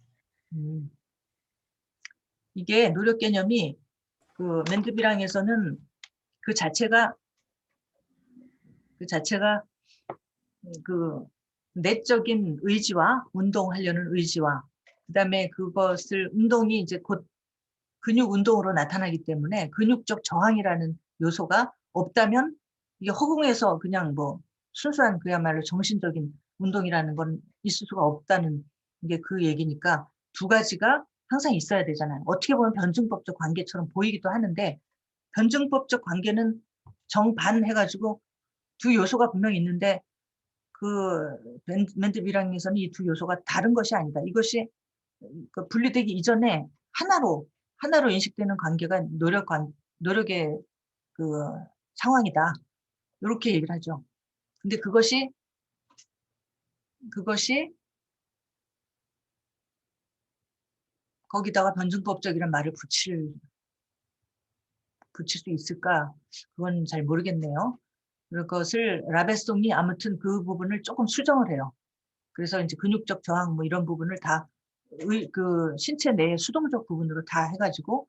이게 노력 개념이 그 맨드비랑에서는 그 자체가 그 내적인 의지와 운동하려는 의지와 그다음에 그것을 운동이 이제 곧 근육 운동으로 나타나기 때문에 근육적 저항이라는 요소가 없다면 이게 허공에서 그냥 뭐 순수한 그야말로 정신적인 운동이라는 건 있을 수가 없다는 게 그 얘기니까 두 가지가 항상 있어야 되잖아요. 어떻게 보면 변증법적 관계처럼 보이기도 하는데 변증법적 관계는 정반 해가지고 두 요소가 분명히 있는데 그 맨드비랑에서는 이 두 요소가 다른 것이 아니다. 이것이 그 분리되기 이전에 하나로 인식되는 관계가 노력의 그 상황이다. 이렇게 얘기를 하죠. 근데 그것이 거기다가 변증법적이라는 말을 붙일 수 있을까? 그건 잘 모르겠네요. 그것을 라베송이 아무튼 그 부분을 조금 수정을 해요. 그래서 이제 근육적 저항 뭐 이런 부분을 다 그 신체 내의 수동적 부분으로 다 해가지고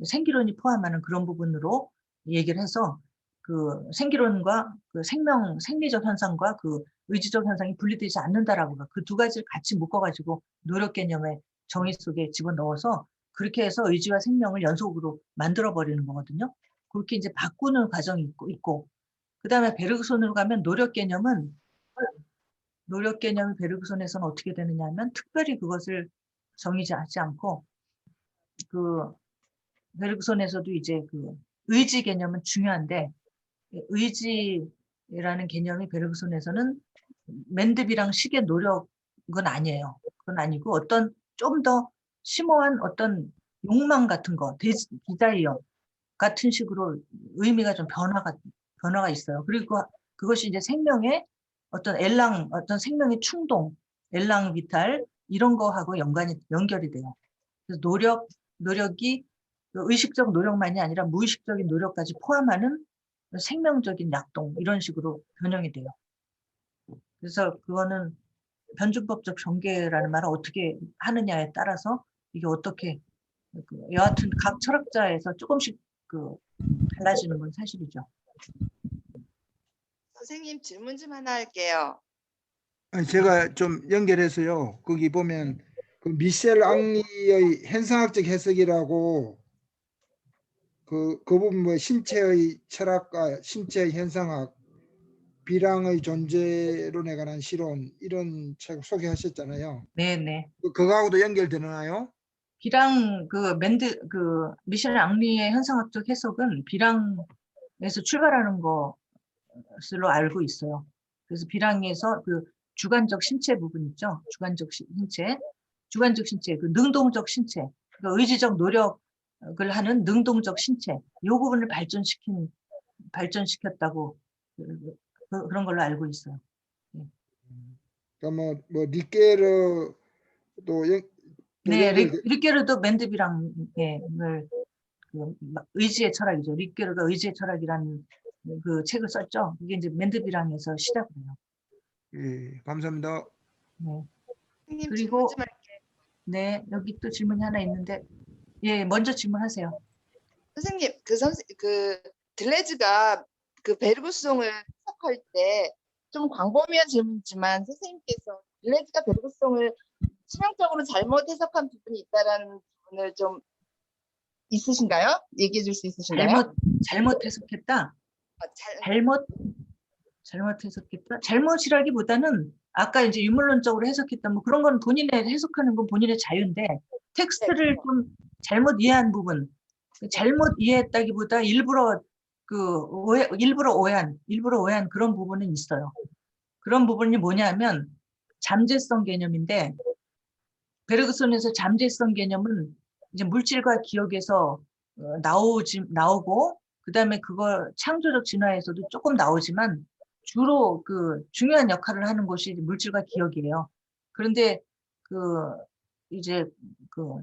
생기론이 포함하는 그런 부분으로 얘기를 해서 그 생기론과 그 생리적 현상과 그 의지적 현상이 분리되지 않는다라고 그 두 가지를 같이 묶어가지고 노력 개념의 정의 속에 집어넣어서 그렇게 해서 의지와 생명을 연속으로 만들어버리는 거거든요. 그렇게 이제 바꾸는 과정이 있고 그 다음에 베르그손으로 가면 노력 개념이 베르그손에서는 어떻게 되느냐 하면 특별히 그것을 정의하지 않고 그 베르그손에서도 이제 그 의지 개념은 중요한데 의지라는 개념이 베르그손에서는 맨드비랑 식의 노력은 아니에요. 그건 아니고 어떤 좀 더 심오한 어떤 욕망 같은 거, 디자이어 같은 식으로 의미가 좀 변화가 있어요. 그리고 그것이 이제 생명의 어떤 어떤 생명의 충동, 엘랑 비탈 이런 거하고 연결이 돼요. 그래서 노력이 의식적 노력만이 아니라 무의식적인 노력까지 포함하는 생명적인 약동 이런 식으로 변형이 돼요. 그래서 그거는 변증법적 전개라는 말을 어떻게 하느냐에 따라서 이게 어떻게 여하튼 각 철학자에서 조금씩 달라지는 건 사실이죠. 선생님 질문 좀 하나 할게요. 제가 좀 연결해서요. 거기 보면 그 미셸 앙리의 현상학적 해석이라고 그 부분 뭐 신체의 철학과 신체의 현상학 비랑의 존재론에 관한 실론 이런 책 소개하셨잖아요. 네네. 그거하고도 연결되나요? 비랑 미셸 앙리의 현상학적 해석은 비랑의 에서 출발하는 것으로 알고 있어요. 그래서 비랑에서 그 주관적 신체 부분 있죠. 주관적 신체, 그 능동적 신체, 그 의지적 노력을 하는 능동적 신체, 이 부분을 발전시켰다고 그런 걸로 알고 있어요. 그러니까 뭐 니케르도 네, 연결돼. 리케르도 맨드비랑을 의지의 철학이죠. 리케르가 의지의 철학이라는 그 책을 썼죠. 이게 이제 맨드비랑에서 시작을 해요. 예, 감사합니다. 네. 선생님 그리고 질문 좀 할게요. 네, 여기 또 질문이 하나 있는데, 예, 먼저 질문하세요. 선생님 그 들레즈가 그 베르그송을 해석할 때 좀 광범위한 질문이지만 선생님께서 들레즈가 베르그송을 치명적으로 잘못 해석한 부분이 있다라는 부분을 좀 있으신가요? 얘기해 줄 수 있으신가요? 잘못 해석했다. 잘, 잘못 해석했다. 잘못이라기보다는 아까 이제 유물론적으로 해석했다. 뭐 그런 건 본인의 해석하는 건 본인의 자유인데 텍스트를 좀 잘못 이해한 부분, 잘못 이해했다기보다 일부러 오해한 그런 부분은 있어요. 그런 부분이 뭐냐면 잠재성 개념인데 베르그손에서 잠재성 개념은 이제 물질과 기억에서 나오고 그다음에 그걸 창조적 진화에서도 조금 나오지만 주로 그 중요한 역할을 하는 것이 물질과 기억이에요. 그런데 이제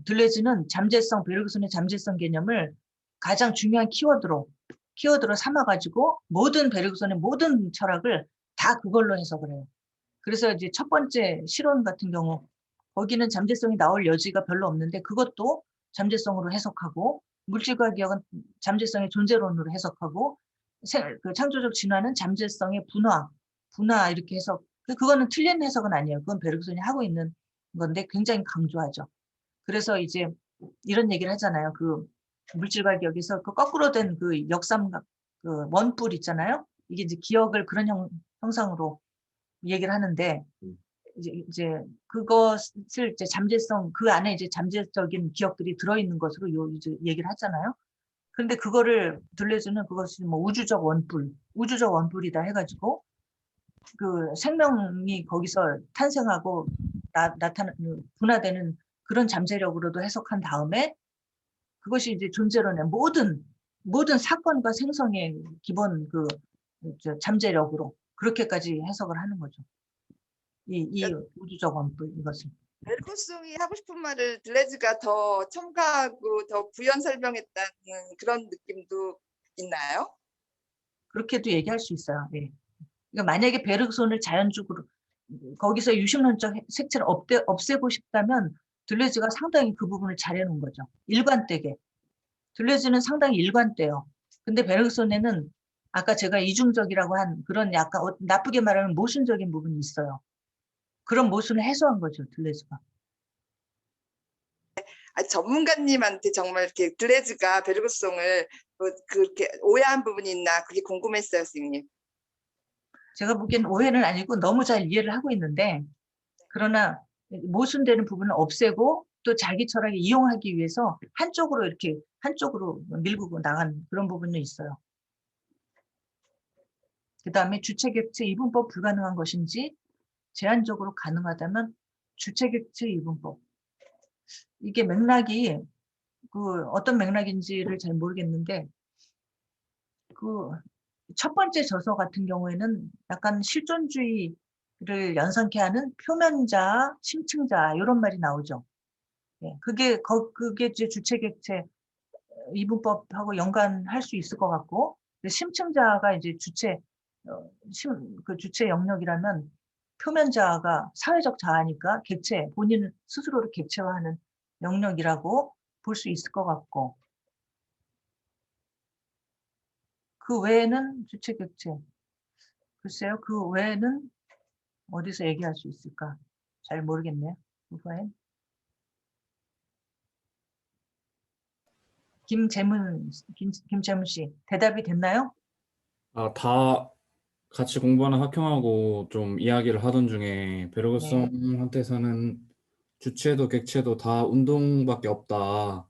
들레즈는 베르그손의 잠재성 개념을 가장 중요한 키워드로 삼아가지고 베르그손의 모든 철학을 다 그걸로 해석을 해요. 그래서 이제 첫 번째 실론 같은 경우 거기는 잠재성이 나올 여지가 별로 없는데 그것도 잠재성으로 해석하고 물질과 기억은 잠재성의 존재론으로 해석하고 그 창조적 진화는 잠재성의 분화 이렇게 해석. 그거는 틀린 해석은 아니에요. 그건 베르그손이 하고 있는 건데 굉장히 강조하죠. 그래서 이제 이런 얘기를 하잖아요. 그 물질과 기억에서 그 거꾸로 된 그 역삼각 그 원뿔 있잖아요. 이게 이제 기억을 그런 형상으로 얘기를 하는데 이제 그것을 이제 잠재성 그 안에 이제 잠재적인 기억들이 들어있는 것으로 이제 얘기를 하잖아요. 그런데 그거를 들레즈는 그것이 뭐 우주적 원뿔이다 해가지고 그 생명이 거기서 탄생하고 분화되는 그런 잠재력으로도 해석한 다음에 그것이 이제 존재론의 모든 사건과 생성의 기본 잠재력으로 그렇게까지 해석을 하는 거죠. 이 우주적 원뿔 이것을. 베르그송이 하고 싶은 말을 들레즈가 더 첨가하고 더 부연 설명했다는 그런 느낌도 있나요? 그렇게도 얘기할 수 있어요. 예. 그러니까 만약에 베르그손을 자연적으로 거기서 유심론적 색채를 없애고 싶다면 들레즈가 상당히 그 부분을 잘해놓은 거죠. 일관되게. 들레즈는 상당히 일관돼요. 근데 베르그손에는 아까 제가 이중적이라고 한 그런 약간 나쁘게 말하면 모순적인 부분이 있어요. 그런 모순을 해소한 거죠, 들레즈가. 전문가님한테 정말 이렇게 들레즈가 베르그송을 그렇게 오해한 부분이 있나 그게 궁금했어요, 선생님. 제가 보기엔 오해는 아니고 너무 잘 이해를 하고 있는데 그러나 모순되는 부분을 없애고 또 자기 철학에 이용하기 위해서 한쪽으로 밀고 나간 그런 부분도 있어요. 그 다음에 주체객체 이분법 불가능한 것인지 제한적으로 가능하다면 주체객체 이분법. 이게 맥락이 어떤 맥락인지를 잘 모르겠는데 첫 번째 저서 같은 경우에는 약간 실존주의를 연상케 하는 표면자, 심층자 이런 말이 나오죠. 예, 그게 이제 주체객체 이분법하고 연관할 수 있을 것 같고 심층자가 이제 그 주체 영역이라면 표면자가 사회적 자아니까 본인 스스로를 객체화하는 영역이라고 볼 수 있을 것 같고 그 외에는 주체객체 글쎄요 그 외에는 어디서 얘기할 수 있을까 잘 모르겠네요. 김재문 씨 대답이 됐나요? 다 같이 공부하는 학형하고 좀 이야기를 하던 중에 베르그송한테서는 주체도 객체도 다 운동밖에 없다.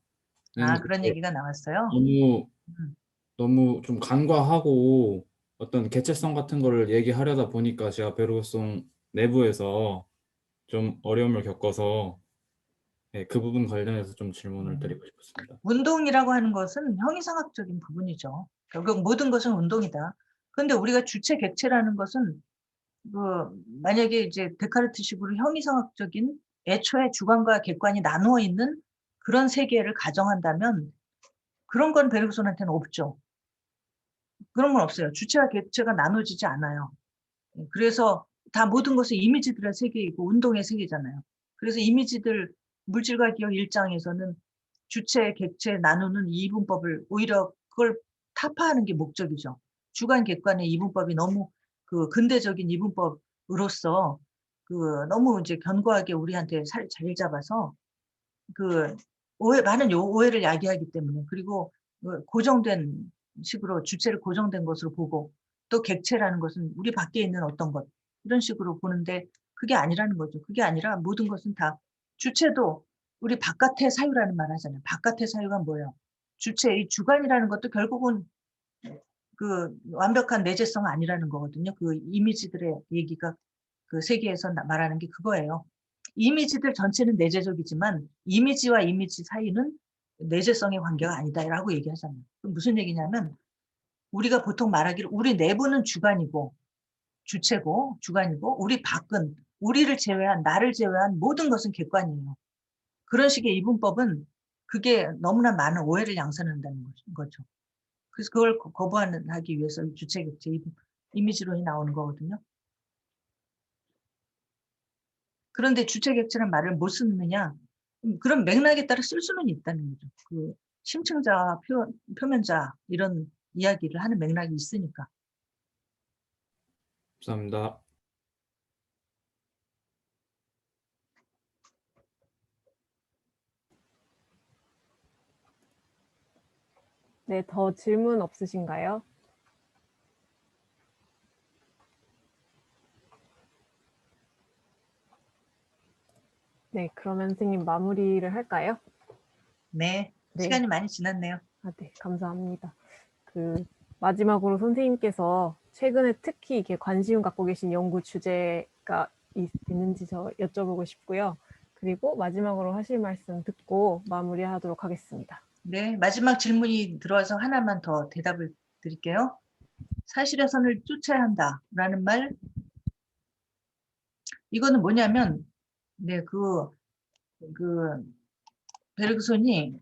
그런 얘기가 나왔어요. 너무 음. 너무 좀 간과하고 어떤 개체성 같은 거를 얘기하려다 보니까 제가 베르그송 내부에서 좀 어려움을 겪어서 네, 그 부분 관련해서 좀 질문을 드리고 싶었습니다. 운동이라고 하는 것은 형이상학적인 부분이죠. 결국 모든 것은 운동이다. 그런데 우리가 주체 객체라는 것은 그 만약에 이제 데카르트식으로 형이상학적인 애초에 주관과 객관이 나누어 있는 그런 세계를 가정한다면 그런 건 베르그손한테는 없죠. 그런 건 없어요. 주체와 객체가 나눠지지 않아요. 그래서 다 모든 것은 이미지들의 세계이고 운동의 세계잖아요. 그래서 이미지들 물질과 기억 1장에서는 주체, 객체 나누는 이 이분법을 오히려 그걸 타파하는 게 목적이죠. 주관, 객관의 이분법이 너무 그 근대적인 이분법으로서 그 너무 이제 견고하게 우리한테 자리 잡아서 그 많은 오해를 야기하기 때문에 그리고 고정된 식으로 주체를 고정된 것으로 보고 또 객체라는 것은 우리 밖에 있는 어떤 것 이런 식으로 보는데 그게 아니라는 거죠. 그게 아니라 모든 것은 다 주체도 우리 바깥의 사유라는 말 하잖아요. 바깥의 사유가 뭐예요? 주체, 이 주관이라는 것도 결국은 그 완벽한 내재성 아니라는 거거든요. 그 이미지들의 얘기가 그 세계에서 말하는 게 그거예요. 이미지들 전체는 내재적이지만 이미지와 이미지 사이는 내재성의 관계가 아니다라고 얘기하잖아요. 그럼 무슨 얘기냐면 우리가 보통 말하기를 우리 내부는 주관이고 주체고 주관이고 우리 밖은 우리를 제외한 나를 제외한 모든 것은 객관이에요. 그런 식의 이분법은 그게 너무나 많은 오해를 양산한다는 거죠. 그래서 그걸 거부하기 위해서 주체, 객체, 이미지론이 나오는 거거든요. 그런데 주체, 객체란 말을 못 쓰느냐? 그런 맥락에 따라 쓸 수는 있다는 거죠. 그 심층자, 표면자 이런 이야기를 하는 맥락이 있으니까. 감사합니다. 네, 더 질문 없으신가요? 네, 그러면 선생님 마무리를 할까요? 네, 네. 시간이 많이 지났네요. 네, 감사합니다. 마지막으로 선생님께서 최근에 특히 이렇게 관심 갖고 계신 연구 주제가 있는지 여쭤보고 싶고요. 그리고 마지막으로 하실 말씀 듣고 마무리하도록 하겠습니다. 네, 마지막 질문이 들어와서 하나만 더 대답을 드릴게요. 사실의 선을 쫓아야 한다라는 말, 이거는 뭐냐면, 네, 베르그손이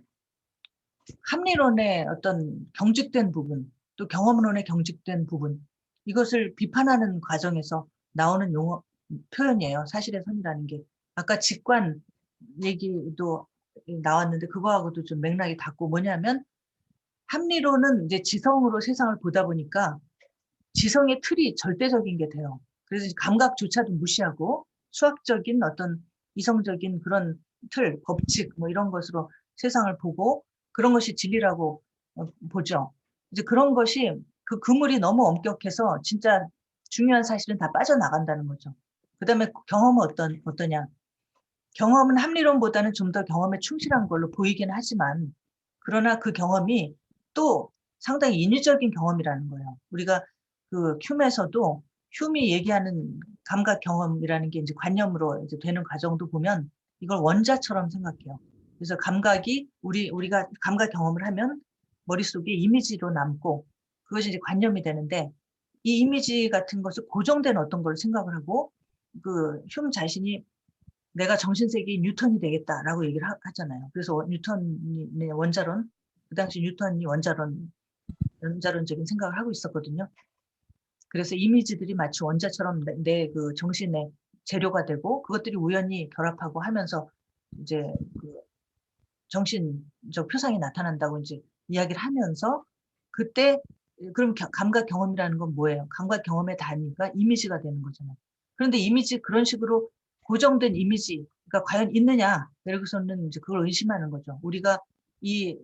합리론의 어떤 경직된 부분, 또 경험론의 경직된 부분, 이것을 비판하는 과정에서 나오는 표현이에요. 사실의 선이라는 게. 아까 직관 얘기도 나왔는데 그거하고도 좀 맥락이 닿고 뭐냐면 합리론은 이제 지성으로 세상을 보다 보니까 지성의 틀이 절대적인 게 돼요. 그래서 감각조차도 무시하고 수학적인 어떤 이성적인 그런 틀, 법칙 뭐 이런 것으로 세상을 보고 그런 것이 진리라고 보죠. 이제 그런 것이 그 그물이 너무 엄격해서 진짜 중요한 사실은 다 빠져나간다는 거죠. 그다음에 경험은 어떠냐? 경험은 합리론보다는 좀 더 경험에 충실한 걸로 보이긴 하지만 그러나 그 경험이 또 상당히 인위적인 경험이라는 거예요. 우리가 그 흉에서도 흉이 얘기하는 감각 경험이라는 게 이제 관념으로 이제 되는 과정도 보면 이걸 원자처럼 생각해요. 그래서 감각이 우리가 감각 경험을 하면 머릿속에 이미지로 남고 그것이 이제 관념이 되는데 이 이미지 같은 것을 고정된 어떤 걸 생각을 하고 그 흉 자신이 내가 정신세계인 뉴턴이 되겠다라고 얘기를 하잖아요. 그래서 뉴턴의 원자론, 그 당시 뉴턴이 원자론적인 생각을 하고 있었거든요. 그래서 이미지들이 마치 원자처럼 내 그 정신의 재료가 되고 그것들이 우연히 결합하고 하면서 이제 그 정신적 표상이 나타난다고 이제 이야기를 하면서 그때 그럼 감각 경험이라는 건 뭐예요? 감각 경험의 단위가 이미지가 되는 거잖아요. 그런데 이미지 그런 식으로 고정된 이미지가 과연 있느냐? 베르그손은 이제 그걸 의심하는 거죠. 우리가 이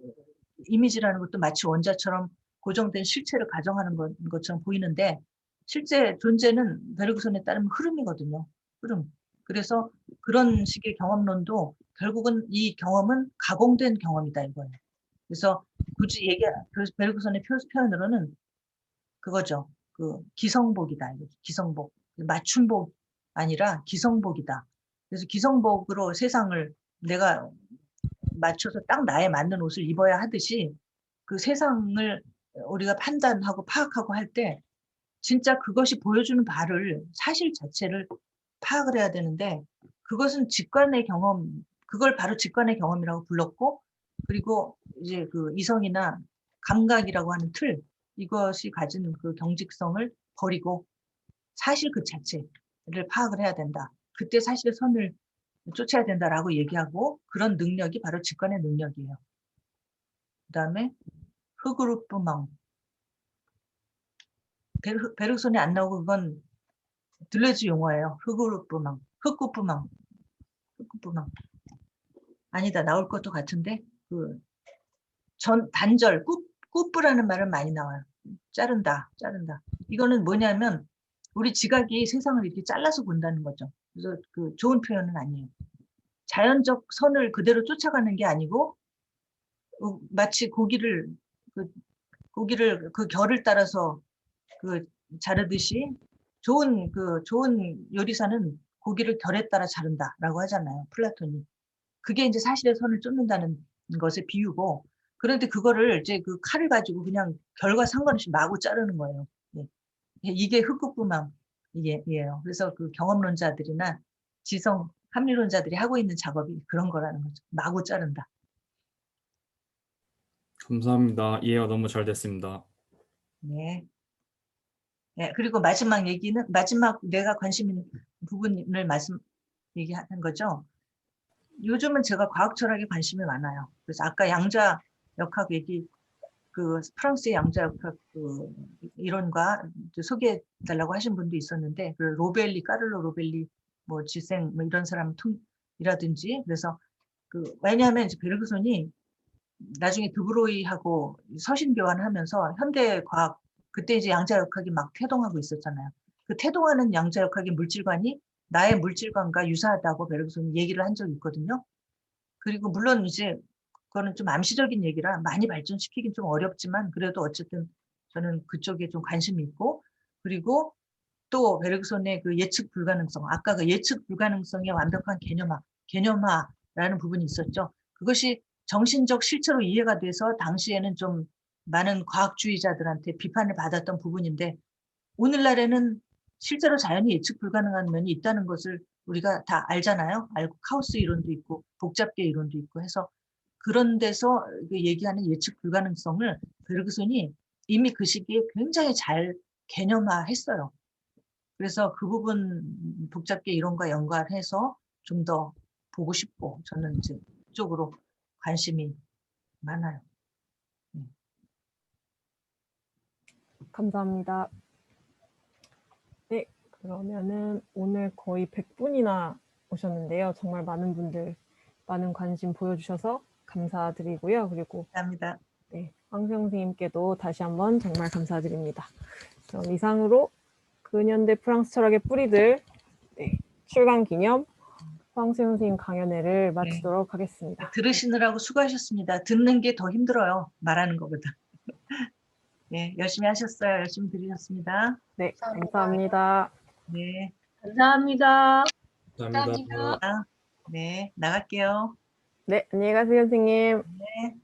이미지라는 것도 마치 원자처럼 고정된 실체를 가정하는 것처럼 보이는데 실제 존재는 베르그손에 따르면 흐름이거든요. 흐름. 그래서 그런 식의 경험론도 결국은 이 경험은 가공된 경험이다 이거예요. 그래서 굳이 베르그손의 표현으로는 그거죠. 그 기성복이다. 기성복. 맞춤복 아니라 기성복이다. 그래서 기성복으로 세상을 내가 맞춰서 딱 나에 맞는 옷을 입어야 하듯이 그 세상을 우리가 판단하고 파악하고 할 때 진짜 그것이 보여주는 바를 사실 자체를 파악을 해야 되는데 그것은 직관의 경험, 그걸 바로 직관의 경험이라고 불렀고 그리고 이제 그 이성이나 감각이라고 하는 틀 이것이 가지는 그 경직성을 버리고 사실 그 자체를 파악을 해야 된다. 그때 사실의 선을 쫓아야 된다라고 얘기하고 그런 능력이 바로 직관의 능력이에요. 그다음에 흑그룹프망 베르손이 안 나오고 그건 들레즈 용어예요. 흑그룹프망 흑구프망 아니다 나올 것도 같은데 그 단절 꾸뿌라는 말은 많이 나와요. 자른다. 이거는 뭐냐면 우리 지각이 세상을 이렇게 잘라서 본다는 거죠. 그래서 그 좋은 표현은 아니에요. 자연적 선을 그대로 쫓아가는 게 아니고 마치 고기를 그 결을 따라서 그 자르듯이 좋은 요리사는 고기를 결에 따라 자른다라고 하잖아요. 플라톤이. 그게 이제 사실의 선을 쫓는다는 것의 비유고 그런데 그거를 이제 그 칼을 가지고 그냥 결과 상관없이 마구 자르는 거예요. 예. 이게 흑구구망이에요. 그래서 그 경험론자들이나 지성 합리론자들이 하고 있는 작업이 그런 거라는 거죠. 마구 자른다. 감사합니다. 이해가 너무 잘 됐습니다. 네. 네. 그리고 마지막 내가 관심 있는 부분을 얘기하는 거죠. 요즘은 제가 과학 철학에 관심이 많아요. 그래서 아까 양자 역학 그 프랑스의 양자 역학 그 이론과 소개해 달라고 하신 분도 있었는데 그 까를로 로벨리 뭐 지생 뭐 이런 사람 이라든지 그래서 왜냐하면 이제 베르그손이 나중에 드브로이하고 서신 교환하면서 현대 과학 그때 이제 양자 역학이 막 태동하고 있었잖아요. 그 태동하는 양자 역학의 물질관이 나의 물질관과 유사하다고 베르그손이 얘기를 한 적이 있거든요. 그리고 물론 이제 그거는 좀 암시적인 얘기라 많이 발전시키긴 좀 어렵지만 그래도 어쨌든 저는 그쪽에 좀 관심이 있고 그리고 또 베르그손의 그 예측 불가능성, 아까 그 예측 불가능성의 완벽한 개념화라는 부분이 있었죠. 그것이 정신적 실체로 이해가 돼서 당시에는 좀 많은 과학주의자들한테 비판을 받았던 부분인데 오늘날에는 실제로 자연이 예측 불가능한 면이 있다는 것을 우리가 다 알잖아요. 알고 카오스 이론도 있고 복잡계 이론도 있고 해서 그런 데서 얘기하는 예측 불가능성을 베르그손이 이미 그 시기에 굉장히 잘 개념화했어요. 그래서 그 부분 복잡계 이론과 연관해서 좀 더 보고 싶고 저는 이제 그쪽으로 관심이 많아요. 감사합니다. 네, 그러면은 오늘 거의 100분이나 오셨는데요. 정말 많은 분들 많은 관심 보여주셔서 감사드리고요. 그리고 감사합니다. 네, 황수영 선생님께도 다시 한번 정말 감사드립니다. 그럼 이상으로 근현대 프랑스 철학의 뿌리들 출간 기념 황수영 선생님 강연회를 마치도록 하겠습니다. 들으시느라고 수고하셨습니다. 듣는 게 더 힘들어요. 말하는 것보다. 네, 열심히 하셨어요. 열심히 들으셨습니다. 네, 감사합니다. 네, 감사합니다. 감사합니다. 네, 나갈게요. 네, 안녕히 가세요, 선생님. 네.